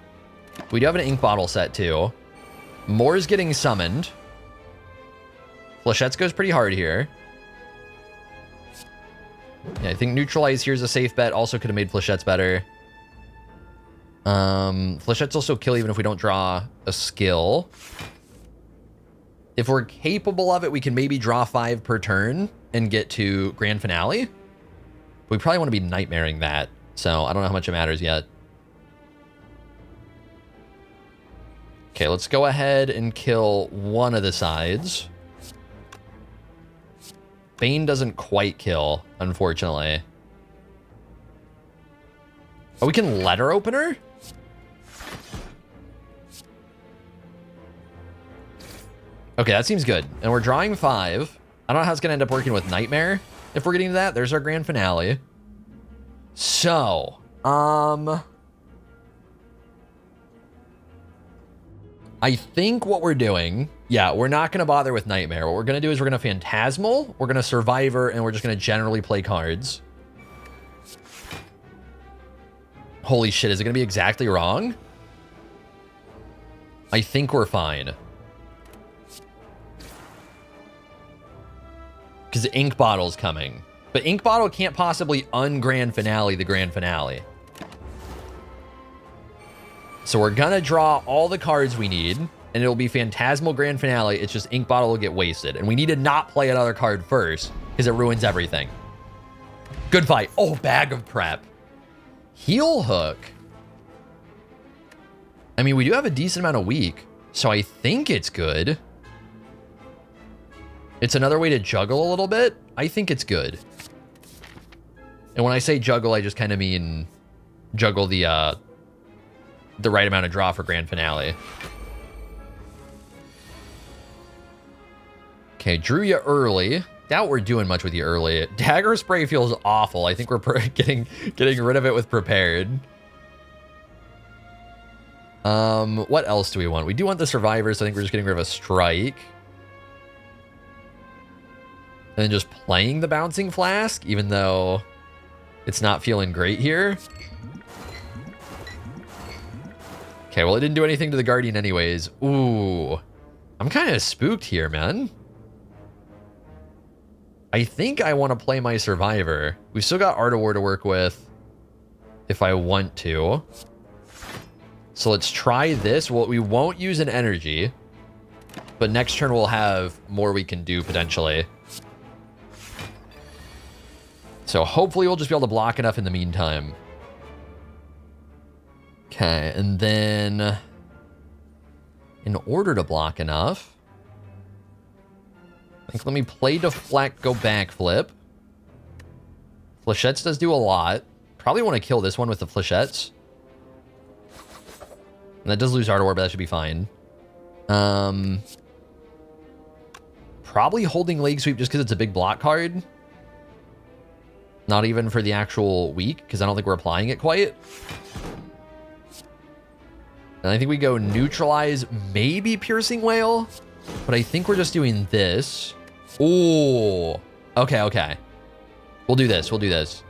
We do have an ink bottle set, too. Moore's getting summoned. Flechettes goes pretty hard here. Yeah, I think Neutralize here's a safe bet. Also could have made Flechettes better. Flechettes also kill even if we don't draw a skill. If we're capable of it, we can maybe draw 5 per turn and get to Grand Finale. We probably want to be nightmaring that, so I don't know how much it matters yet. Okay, let's go ahead and kill one of the sides. Bane doesn't quite kill, unfortunately. Oh, we can Letter Opener? Okay, that seems good. And we're drawing 5. I don't know how it's going to end up working with Nightmare. if we're getting to that. There's our grand finale. So, I think what we're doing, yeah, we're not going to bother with Nightmare. What we're going to do is we're going to Phantasmal, we're going to Survivor, and we're just going to generally play cards. Holy shit, is it going to be exactly wrong? I think we're fine. Because the Ink Bottle's coming. But Ink Bottle can't possibly un-grand finale the grand finale. So we're gonna draw all the cards we need, and it'll be Phantasmal Grand Finale. It's just Ink Bottle will get wasted. And we need to not play another card first, because it ruins everything. Good fight. Oh, Bag of Prep. Heel Hook. I mean, we do have a decent amount of weak, so I think it's good. It's another way to juggle a little bit. I think it's good. And when I say juggle, I just kind of mean juggle the right amount of draw for grand finale. Okay, drew you early. Doubt we're doing much with you early. Dagger Spray feels awful. I think we're getting rid of it with prepared. What else do we want? We do want the Survivor, so I think we're just getting rid of a Strike. And then just playing the Bouncing Flask, even though it's not feeling great here. Okay, well, it didn't do anything to the Guardian anyways. Ooh. I'm kind of spooked here, man. I think I want to play my Survivor. We've still got Art of War to work with if I want to. So let's try this. Well, we won't use an energy, but next turn we'll have more we can do potentially. So hopefully we'll just be able to block enough in the meantime. Okay, and then in order to block enough, I think let me play Deflect, go Backflip. Flechettes does do a lot. Probably want to kill this one with the Flechettes. And that does lose Art of War, but that should be fine. Probably holding Leg Sweep just because it's a big block card. Not even for the actual weak, because I don't think we're applying it quite. And I think we go Neutralize, maybe Piercing Wail, but I think we're just doing this. Ooh. Okay, okay. We'll do this. We'll do this.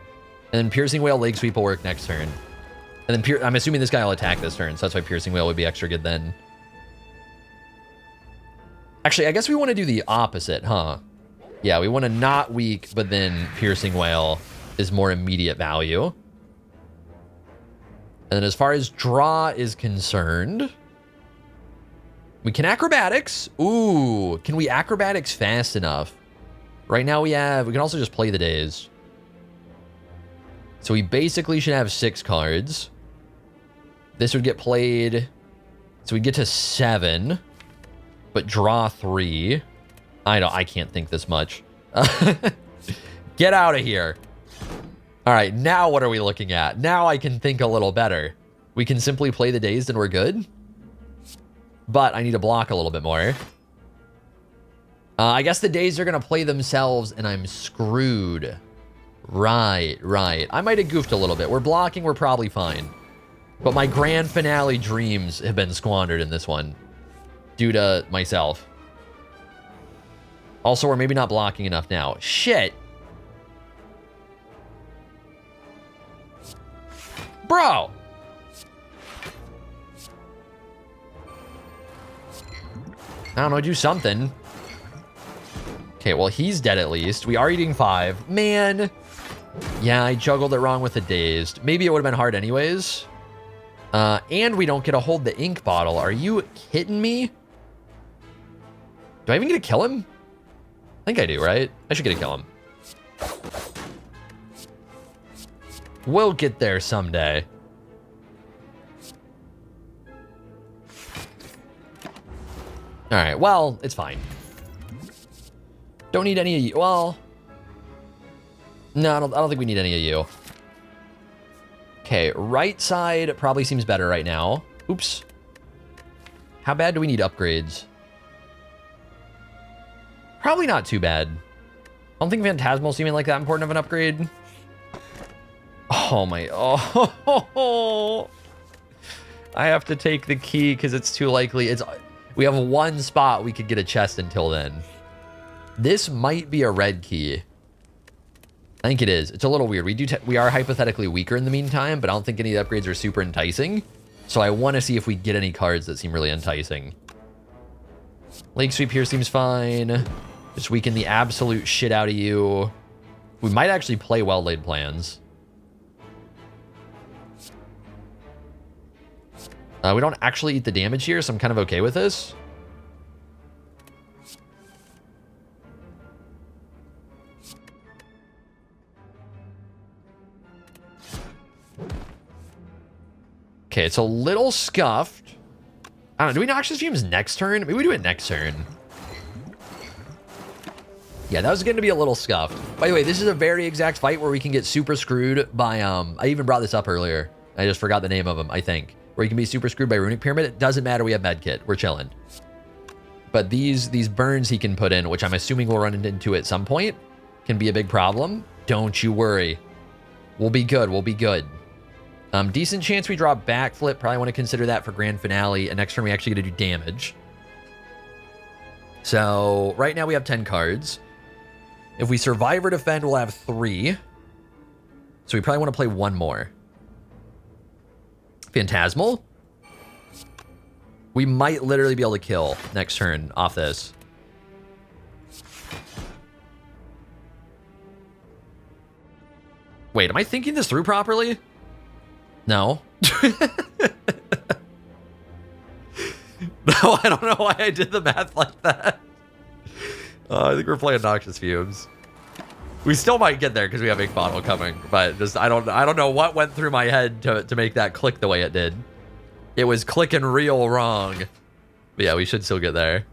And then Piercing Wail, Leg Sweep will work next turn. And then I'm assuming this guy will attack this turn, so that's why Piercing Wail would be extra good then. Actually, I guess we want to do the opposite, huh? Yeah, we want to not weak, but then Piercing Wail is more immediate value. And then as far as draw is concerned, we can Acrobatics. Ooh, can we Acrobatics fast enough? Right now we can also just play the days. So we basically should have 6 cards. This would get played, so we get to 7, but draw 3. I can't think this much. Get out of here. All right, now what are we looking at? Now I can think a little better. We can simply play the Dazed and we're good. But I need to block a little bit more. I guess the Dazed are going to play themselves and I'm screwed. Right, right. I might have goofed a little bit. We're blocking, we're probably fine. But my grand finale dreams have been squandered in this one. Due to myself. Also, we're maybe not blocking enough now. Shit. Bro. I don't know, do something. Okay, well, he's dead at least. We are eating 5. Man. Yeah, I juggled it wrong with the Dazed. Maybe it would have been hard anyways. And we don't get to hold the Ink Bottle. Are you kidding me? Do I even get to kill him? I think I do, right? I should get to kill him. We'll get there someday. All right, well, it's fine. Don't need any of you. Well, no, I don't think we need any of you. Okay, right side probably seems better right now. Oops. How bad do we need upgrades? Probably not too bad. don't think Phantasmal seeming like that important of an upgrade. Oh my, oh. I have to take the key because it's too likely. We have one spot we could get a chest until then. This might be a red key. I think it is. It's a little weird. We are hypothetically weaker in the meantime, but I don't think any of the upgrades are super enticing. So I want to see if we get any cards that seem really enticing. Lake Sweep here seems fine. Just weaken the absolute shit out of you. We might actually play Well-Laid Plans. We don't actually eat the damage here, so I'm kind of okay with this. Okay, it's a little scuffed. I don't know, do we Noxious Fumes next turn? Maybe we do it next turn. Yeah, that was going to be a little scuffed. By the way, this is a very exact fight where we can get super screwed by, I even brought this up earlier. I just forgot the name of him, I think. Where you can be super screwed by Runic Pyramid. It doesn't matter, we have Medkit. We're chilling. But these burns he can put in, which I'm assuming we'll run into at some point, can be a big problem. Don't you worry. We'll be good, we'll be good. Decent chance we draw Backflip. Probably want to consider that for Grand Finale. And next turn we actually get to do damage. So right now we have 10 cards. If we survive or defend, we'll have 3. So we probably want to play one more. Phantasmal. We might literally be able to kill next turn off this. Wait, am I thinking this through properly? No. No, I don't know why I did the math like that. I think we're playing Noxious Fumes. We still might get there because we have Ink Bottle coming, but just I don't know what went through my head to make that click the way it did. It was clicking real wrong. But yeah, we should still get there.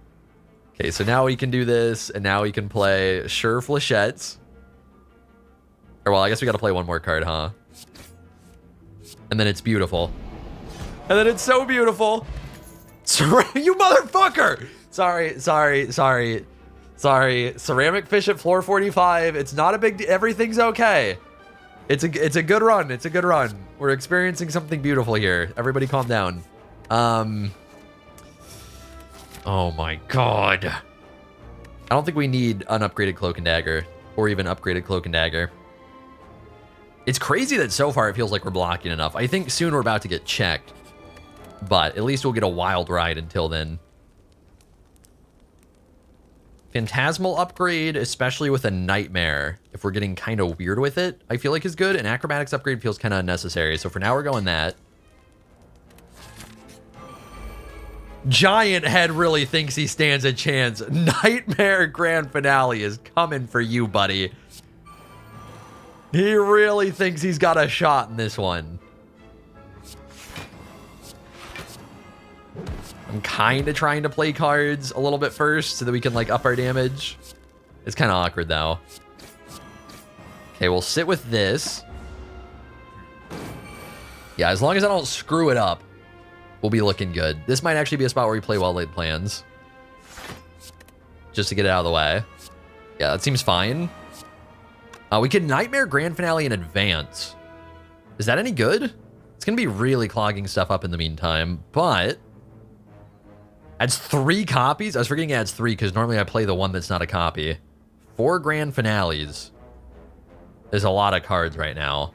Okay, so now we can do this, and now we can play Sure Flechettes. Or well, I guess we got to play one more card, huh? And then it's beautiful. And then it's so beautiful. You motherfucker! Sorry. Ceramic Fish at floor 45. It's not a big deal. Everything's okay. It's a good run. It's a good run. We're experiencing something beautiful here. Everybody calm down. Oh my god. I don't think we need an upgraded Cloak and Dagger. Or even upgraded Cloak and Dagger. It's crazy that so far it feels like we're blocking enough. I think soon we're about to get checked. But at least we'll get a wild ride until then. Phantasmal upgrade, especially with a Nightmare, if we're getting kind of weird with it, I feel like is good. And Acrobatics upgrade feels kind of unnecessary. So for now, we're going that. Giant Head really thinks he stands a chance. Nightmare Grand Finale is coming for you, buddy. He really thinks he's got a shot in this one. I'm kind of trying to play cards a little bit first so that we can, like, up our damage. It's kind of awkward, though. Okay, we'll sit with this. Yeah, as long as I don't screw it up, we'll be looking good. This might actually be a spot where we play Well-Laid Plans. Just to get it out of the way. Yeah, that seems fine. We can Nightmare Grand Finale in advance. Is that any good? It's going to be really clogging stuff up in the meantime, but... Adds 3 copies? I was forgetting it adds 3 because normally I play the one that's not a copy. 4 Grand Finales. There's a lot of cards right now.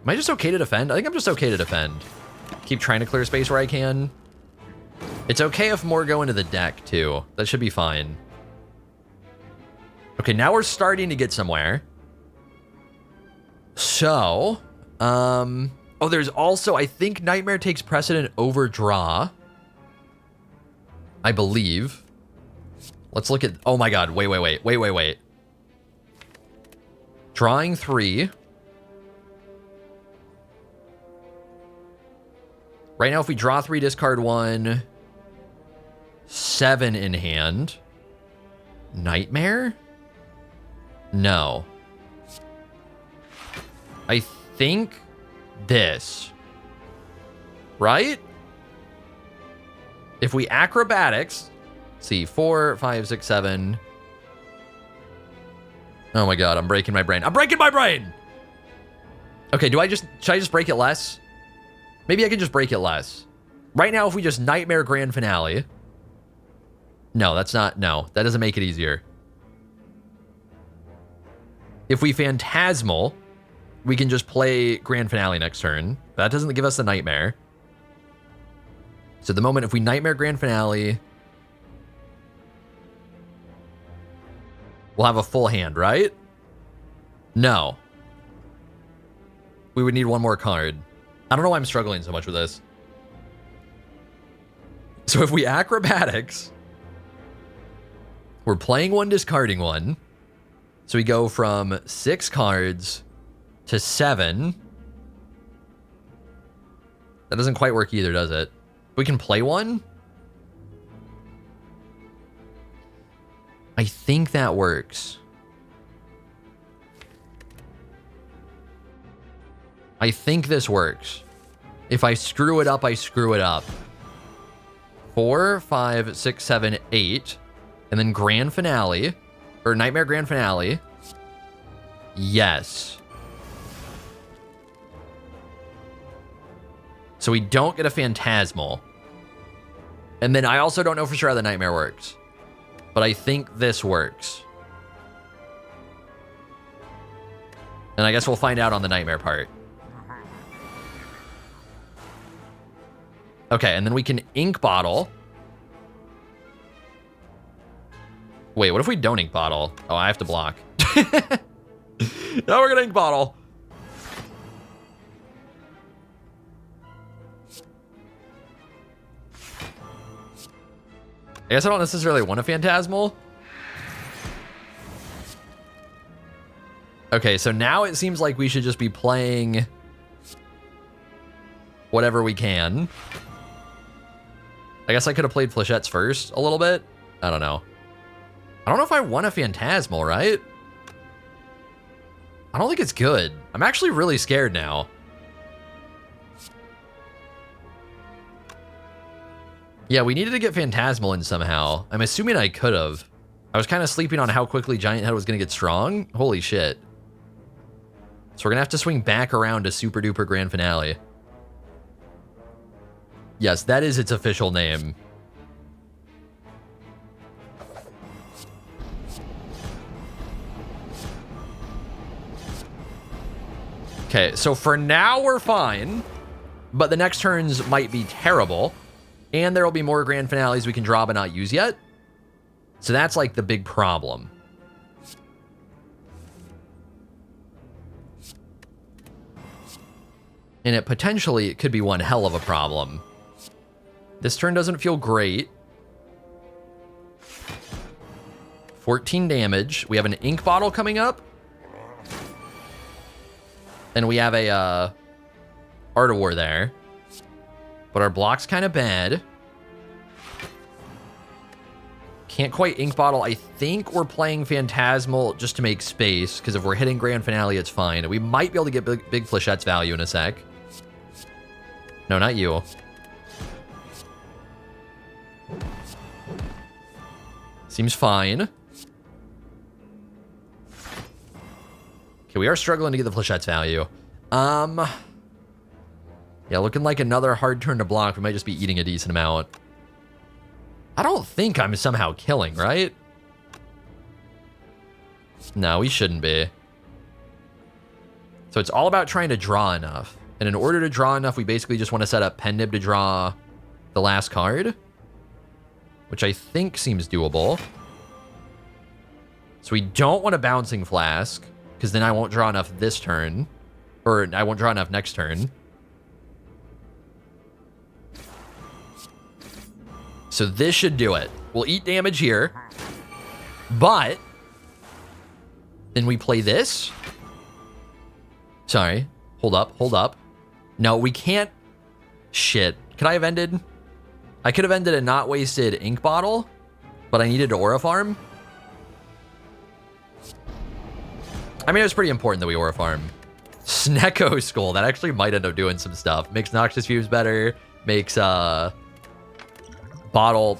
Am I just okay to defend? I think I'm just okay to defend. Keep trying to clear space where I can. It's okay if more go into the deck, too. That should be fine. Okay, now we're starting to get somewhere. So, oh, there's also, I think Nightmare takes precedent over Draw. I believe. Let's look at, oh my god, wait. Drawing 3. Right now, if we draw 3, discard 1, 7 in hand. Nightmare? No. I think this. Right? If we acrobatics, see, 4, 5, 6, 7. Oh my god, I'm breaking my brain. I'm breaking my brain! Okay, should I just break it less? Maybe I can just break it less. Right now, if we just Nightmare Grand Finale. No, that doesn't make it easier. If we Phantasmal, we can just play Grand Finale next turn. That doesn't give us the Nightmare. So the moment if we Nightmare Grand Finale, we'll have a full hand, right? No. We would need one more card. I don't know why I'm struggling so much with this. So if we Acrobatics, we're playing one, discarding one. So we go from 6 cards to 7. That doesn't quite work either, does it? We can play one? I think that works. I think this works. If I screw it up, I screw it up. 4, 5, 6, 7, 8. And then Grand Finale. Or Nightmare Grand Finale. Yes. So we don't get a Phantasmal. And then I also don't know for sure how the Nightmare works. But I think this works. And I guess we'll find out on the Nightmare part. Okay, and then we can Ink Bottle. Wait, what if we don't Ink Bottle? Oh, I have to block. Now we're gonna Ink Bottle. I guess I don't necessarily want a Phantasmal. Okay, so now it seems like we should just be playing whatever we can. I guess I could have played Flechettes first a little bit. I don't know. I don't know if I want a Phantasmal, right? I don't think it's good. I'm actually really scared now. Yeah, we needed to get Phantasmal in somehow. I'm assuming I could have. I was kind of sleeping on how quickly Giant Head was going to get strong. Holy shit. So we're going to have to swing back around to Super Duper Grand Finale. Yes, that is its official name. Okay, so for now we're fine. But the next turns might be terrible. And there will be more Grand Finales we can draw but not use yet. So that's like the big problem. And it could be one hell of a problem. This turn doesn't feel great. 14 damage. We have an Ink Bottle coming up. And we have a Art of War there. But our block's kind of bad. Can't quite Ink Bottle. I think we're playing Phantasmal just to make space, because if we're hitting Grand Finale, it's fine. We might be able to get big Flechette's value in a sec. No, not you. Seems fine. Okay, we are struggling to get the Flechette's value. Yeah, looking like another hard turn to block. We might just be eating a decent amount. I don't think I'm somehow killing, right? No, we shouldn't be. So it's all about trying to draw enough. And in order to draw enough, we basically just want to set up Pen Nib to draw the last card. Which I think seems doable. So we don't want a Bouncing Flask, because then I won't draw enough this turn. Or I won't draw enough next turn. So this should do it. We'll eat damage here. But then we play this. Sorry. Hold up. Hold up. No, we can't. Shit. Could I have ended? I could have ended and not wasted Ink Bottle, but I needed to Aura Farm. I mean, it was pretty important that we Aura Farm. Snecko Skull. That actually might end up doing some stuff. Makes Noxious Fumes better. Makes, Bottle,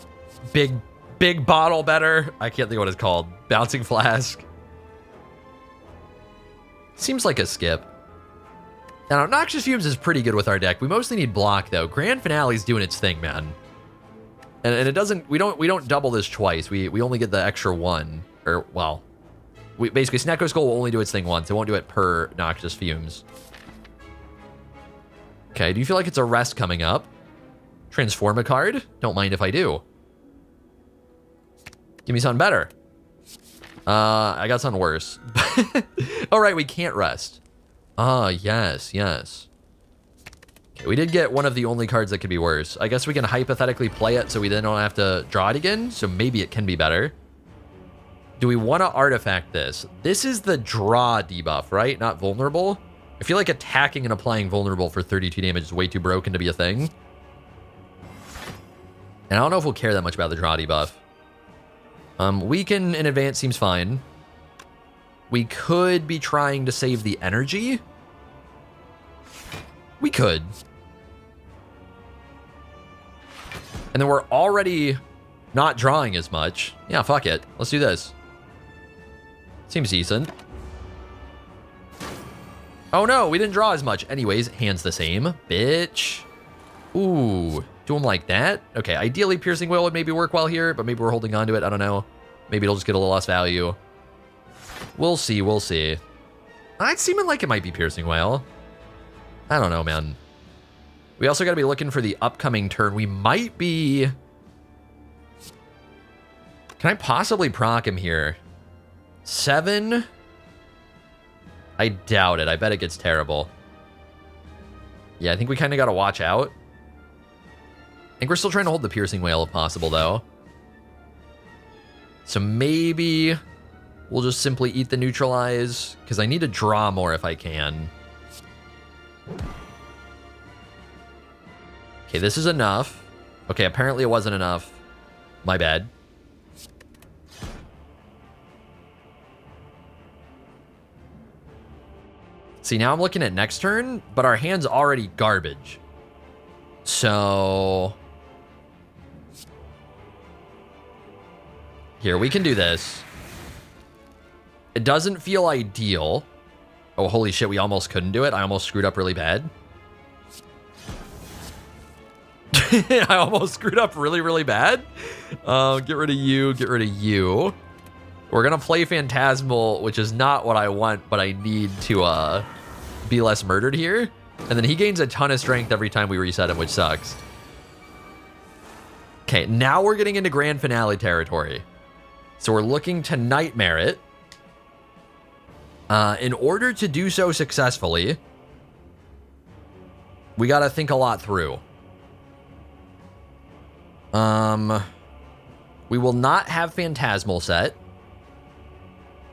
big bottle better. I can't think of what it's called. Bouncing Flask. Seems like a skip. Now, Noxious Fumes is pretty good with our deck. We mostly need block, though. Grand Finale's doing its thing, man. And it doesn't... We don't double this twice. We only get the extra one. Or, well... basically, Snecko Skull will only do its thing once. It won't do it per Noxious Fumes. Okay, do you feel like it's a rest coming up? Transform a card? Don't mind if I do. Give me something better. I got something worse. All right, we can't rest. Ah, yes, yes. Okay, we did get one of the only cards that could be worse. I guess we can hypothetically play it so we then don't have to draw it again. So maybe it can be better. Do we want to artifact this? This is the draw debuff, right? Not vulnerable. I feel like attacking and applying vulnerable for 32 damage is way too broken to be a thing. And I don't know if we'll care that much about the draw debuff. Weaken in advance seems fine. We could be trying to save the energy. We could. And then we're already not drawing as much. Yeah, fuck it. Let's do this. Seems decent. Oh no, we didn't draw as much. Anyways, hands the same. Bitch. Ooh, do them like that? Okay, ideally Piercing Will would maybe work well here, but maybe we're holding on to it. I don't know. Maybe it'll just get a little less value. We'll see, we'll see. It's seeming like it might be Piercing Whale. I don't know, man. We also got to be looking for the upcoming turn. We might be... Can I possibly proc him here? 7? I doubt it. I bet it gets terrible. Yeah, I think we kind of got to watch out. I think we're still trying to hold the Piercing Whale if possible, though. So maybe we'll just simply eat the Neutralize, because I need to draw more if I can. Okay, this is enough. Okay, apparently it wasn't enough. My bad. See, now I'm looking at next turn, but our hand's already garbage. So... Here, we can do this. It doesn't feel ideal. Oh, holy shit, we almost couldn't do it. I almost screwed up really bad. I almost screwed up really, really bad. Get rid of you, get rid of you. We're gonna play Phantasmal, which is not what I want, but I need to be less murdered here. And then he gains a ton of strength every time we reset him, which sucks. Okay, now we're getting into Grand Finale territory. So we're looking to Nightmare it. In order to do so successfully, we gotta think a lot through. We will not have Phantasmal set.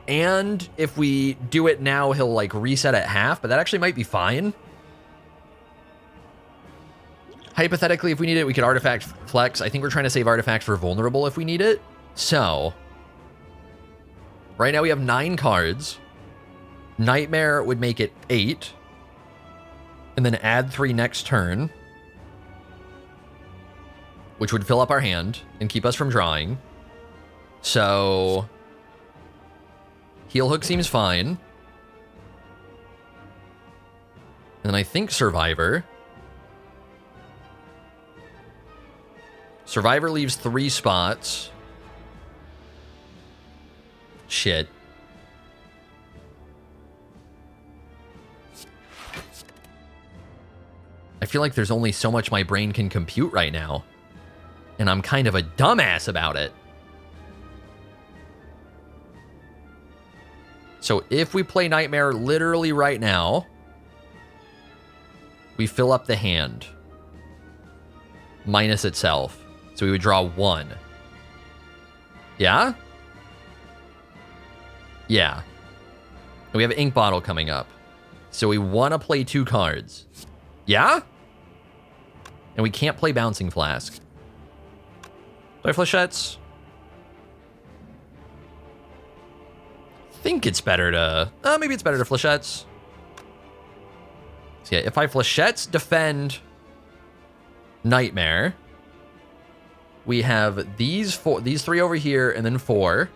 And if we do it now, he'll like reset at half, but that actually might be fine. Hypothetically, if we need it, we could Artifact Flex. I think we're trying to save Artifacts for Vulnerable if we need it. So, right now we have 9 cards. Nightmare would make it 8. And then add 3 next turn, which would fill up our hand and keep us from drawing. So, Heel Hook seems fine. And then I think Survivor. Survivor leaves 3 spots. Shit. I feel like there's only so much my brain can compute right now. And I'm kind of a dumbass about it. So if we play Nightmare literally right now, we fill up the hand. Minus itself. So we would draw 1. Yeah? Yeah. We have Ink Bottle coming up. So we want to play 2 cards. Yeah? And we can't play Bouncing Flask. Do I Flechettes? I think it's better to... maybe it's better to Flechettes. So yeah, if I Flechettes defend Nightmare, we have these 3 over here, and then 4.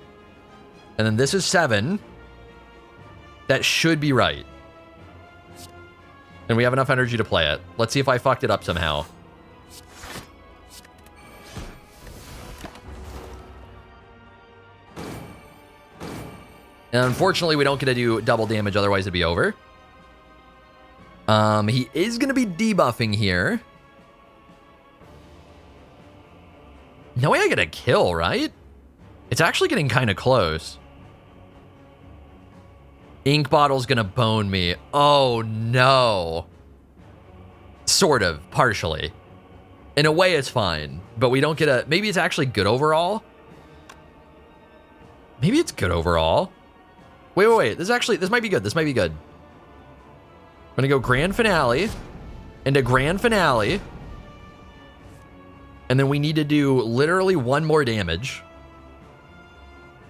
And then this is 7. That should be right. And we have enough energy to play it. Let's see if I fucked it up somehow. And unfortunately, we don't get to do double damage, otherwise it'd be over. He is going to be debuffing here. No way I get a kill, right? It's actually getting kind of close. Ink Bottle's going to bone me. Oh, no. Sort of, partially. In a way, it's fine. But we don't get a... Maybe it's actually good overall? Maybe it's good overall. Wait. This might be good. This might be good. I'm going to go Grand Finale into Grand Finale. And then we need to do literally one more damage.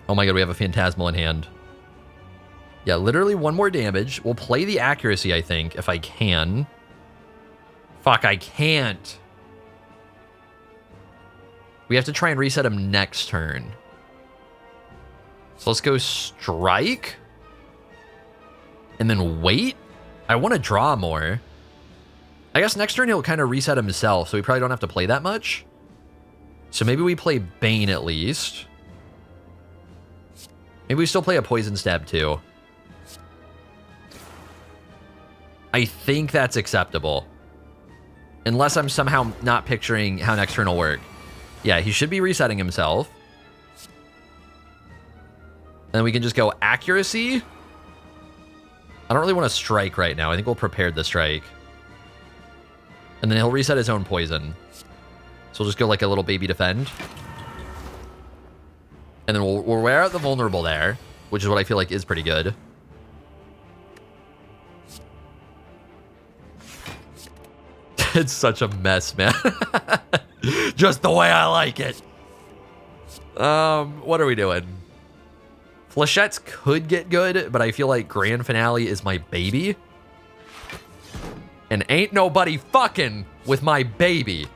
Oh my god, we have a Phantasmal in hand. Yeah, literally one more damage. We'll play the accuracy, I think, if I can. Fuck, I can't. We have to try and reset him next turn. So let's go Strike. And then wait. I want to draw more. I guess next turn he'll kind of reset himself, so we probably don't have to play that much. So maybe we play Bane at least. Maybe we still play a Poison Stab too. I think that's acceptable. Unless I'm somehow not picturing how next turn will work. Yeah, he should be resetting himself. And we can just go Accuracy. I don't really want to Strike right now. I think we'll prepare the Strike. And then he'll reset his own Poison. So we'll just go like a little baby defend. And then we'll wear out the vulnerable there, which is what I feel like is pretty good. It's such a mess, man. Just the way I like it. What are we doing? Flechettes could get good, but I feel like Grand Finale is my baby. And ain't nobody fucking with my baby.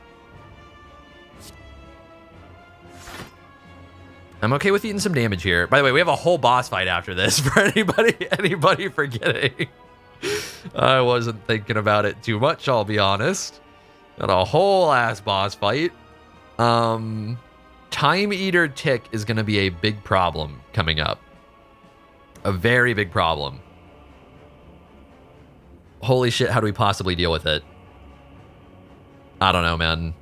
I'm okay with eating some damage here. By the way, we have a whole boss fight after this for anybody forgetting. I wasn't thinking about it too much, I'll be honest. Got a whole ass boss fight. Time Eater Tick is going to be a big problem coming up. A very big problem. Holy shit, how do we possibly deal with it? I don't know, man.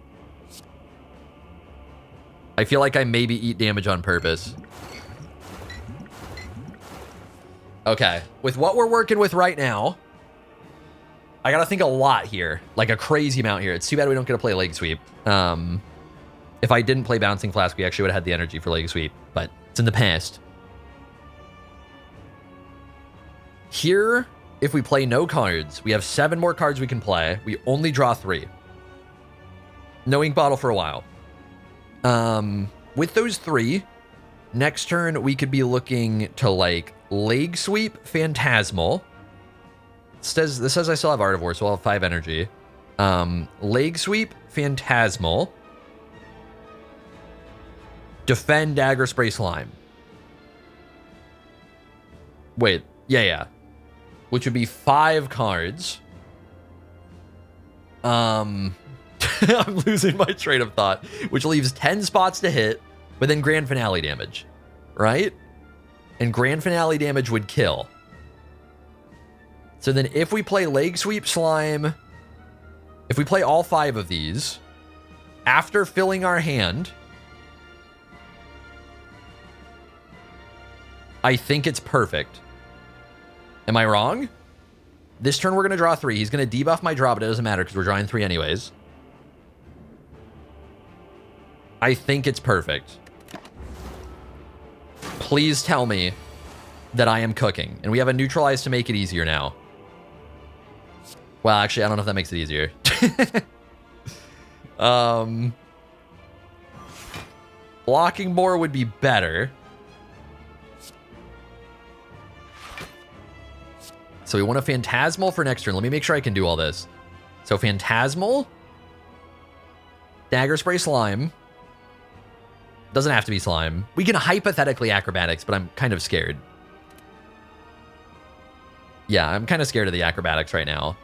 I feel like I maybe eat damage on purpose. Okay, with what we're working with right now, I gotta think a lot here. Like a crazy amount here. It's too bad we don't get to play Leg Sweep. If I didn't play Bouncing Flask, we actually would have had the energy for Leg Sweep, but it's in the past. Here, if we play no cards, we have 7 more cards we can play. We only draw 3. No Ink Bottle for a while. With those 3, next turn we could be looking to like Leg Sweep, Phantasmal. This says I still have Artivore, so I'll have 5 energy. Leg Sweep, Phantasmal. Defend, Dagger Spray, Slime. Wait, yeah. Which would be 5 cards. I'm losing my train of thought. Which leaves 10 spots to hit, but then Grand Finale damage. Right? And Grand Finale damage would kill. So then if we play Leg Sweep, Slime, if we play all 5 of these, after filling our hand, I think it's perfect. Am I wrong? This turn we're going to draw 3. He's going to debuff my draw, but it doesn't matter because we're drawing 3 anyways. I think it's perfect. Please tell me that I am cooking. And we have a Neutralize to make it easier now. Well, actually, I don't know if that makes it easier. Blocking more would be better. So we want a Phantasmal for next turn. Let me make sure I can do all this. So Phantasmal. Dagger Spray, Slime. Doesn't have to be Slime. We can hypothetically Acrobatics, but I'm kind of scared. Yeah, I'm kind of scared of the acrobatics right now.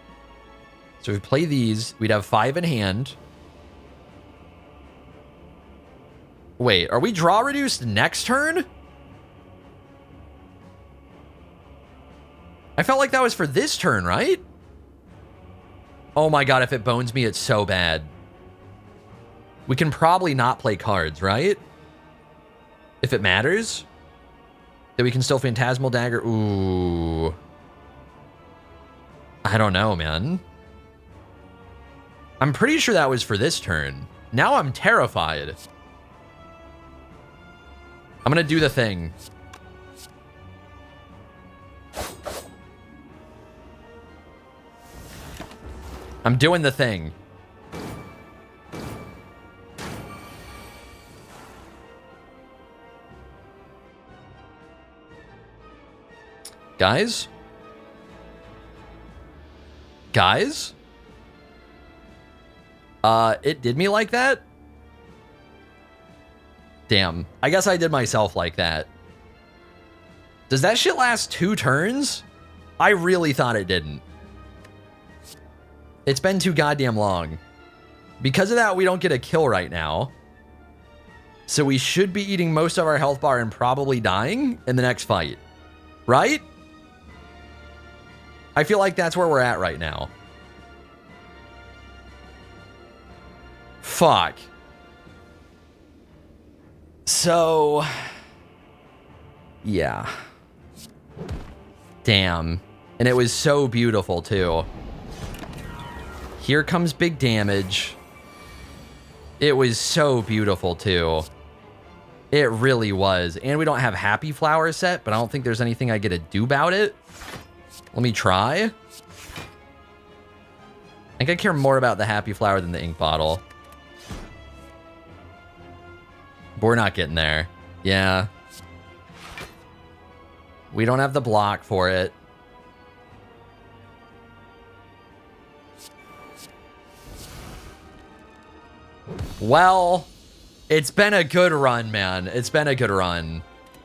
So if we play these, we'd have 5 in hand. Wait, are we draw reduced next turn? I felt like that was for this turn, right? Oh my god, if it bones me, it's so bad. We can probably not play cards, right? If it matters. That we can still Phantasmal Dagger. Ooh. I don't know, man. I'm pretty sure that was for this turn. Now I'm terrified. I'm gonna do the thing. I'm doing the thing. Guys? Guys? It did me like that? Damn. I guess I did myself like that. Does that shit last 2 turns? I really thought it didn't. It's been too goddamn long. Because of that, we don't get a kill right now. So we should be eating most of our health bar and probably dying in the next fight. Right? I feel like that's where we're at right now. Fuck. So... yeah. Damn. And it was so beautiful, too. Here comes big damage. It was so beautiful, too. It really was. And we don't have Happy Flower set, but I don't think there's anything I get to do about it. Let me try. I think I care more about the Happy Flower than the ink bottle. But we're not getting there. Yeah. We don't have the block for it. Well, it's been a good run, man. It's been a good run.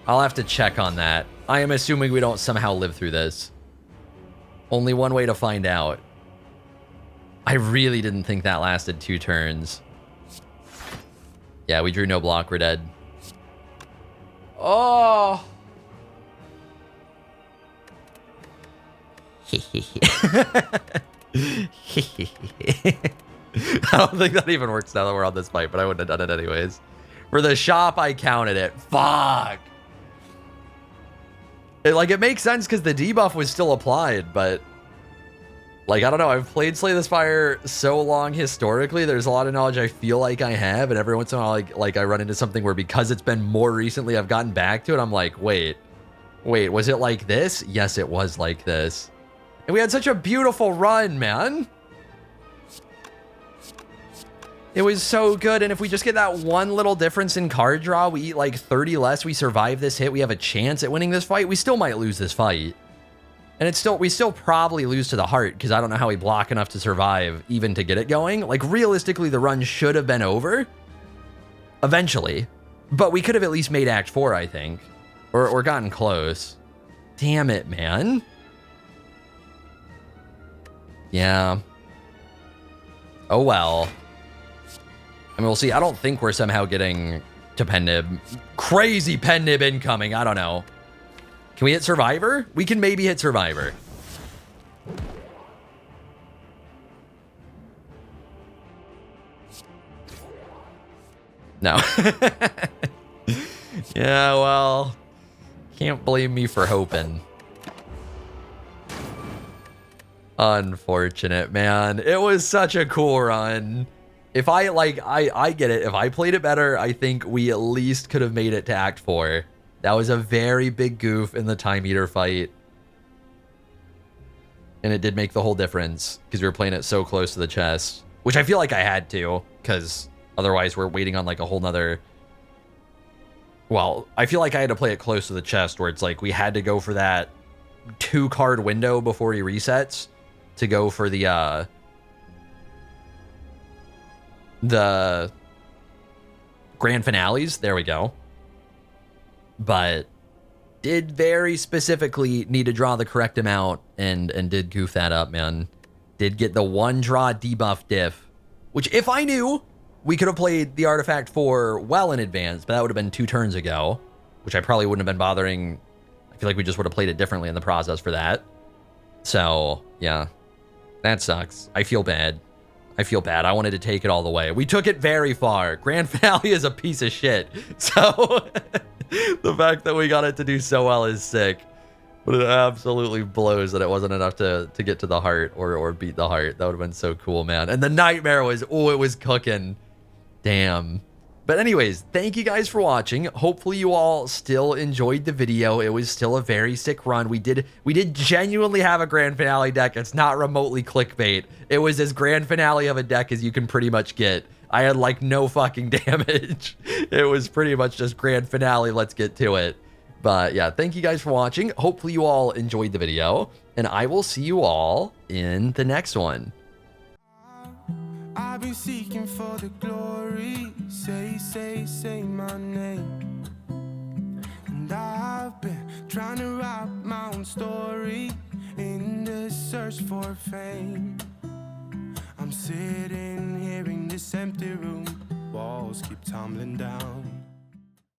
I'll have to check on that. I am assuming we don't somehow live through this. Only one way to find out. I really didn't think that lasted 2 turns. Yeah, we drew no block. We're dead. Oh. I don't think that even works now that we're on this fight, but I wouldn't have done it anyways. For the shop, I counted it. Fuck. It makes sense because the debuff was still applied, but... like, I don't know. I've played Slay the Spire so long historically. There's a lot of knowledge I feel like I have, and every once in a while, like I run into something where because it's been more recently, I've gotten back to it. I'm like, wait, was it like this? Yes, it was like this. And we had such a beautiful run, man. It was so good, and if we just get that one little difference in card draw, we eat like 30 less, we survive this hit, we have a chance at winning this fight. We still might lose this fight. And we still probably lose to the heart, because I don't know how we block enough to survive, even to get it going. Like, realistically, the run should have been over. Eventually. But we could have at least made Act 4, I think. Or gotten close. Damn it, man. Yeah. Oh, well. I mean, we'll see. I don't think we're somehow getting to Pen Nib. Crazy Pen Nib incoming. I don't know. Can we hit Survivor? We can maybe hit Survivor. No. Yeah, well, can't blame me for hoping. Unfortunate, man. It was such a cool run. If I get it. If I played it better, I think we at least could have made it to Act 4. That was a very big goof in the Time Eater fight. And it did make the whole difference because we were playing it so close to the chest, which I feel like I had to, because otherwise we're waiting on like a whole nother... well, I feel like I had to play it close to the chest where it's like we had to go for that 2-card window before he resets to go for the grand finales. There we go. But did very specifically need to draw the correct amount and did goof that up, man. Did get the 1 draw debuff diff, which if I knew, we could have played the artifact for well in advance, but that would have been 2 turns ago, which I probably wouldn't have been bothering. I feel like we just would have played it differently in the process for that. So, yeah, that sucks. I feel bad. I feel bad. I wanted to take it all the way. We took it very far. Grand finale is a piece of shit. So, the fact that we got it to do so well is sick. But it absolutely blows that it wasn't enough to get to the heart or beat the heart. That would have been so cool, man. And the nightmare was, oh, it was cooking. Damn. But anyways, thank you guys for watching. Hopefully you all still enjoyed the video. It was still a very sick run. We did genuinely have a grand finale deck. It's not remotely clickbait. It was as grand finale of a deck as you can pretty much get. I had like no fucking damage. It was pretty much just grand finale. Let's get to it. But yeah, thank you guys for watching. Hopefully you all enjoyed the video, and I will see you all in the next one. I've been seeking for the glory. Say my name. And I've been trying to write my own story in the search for fame. I'm sitting here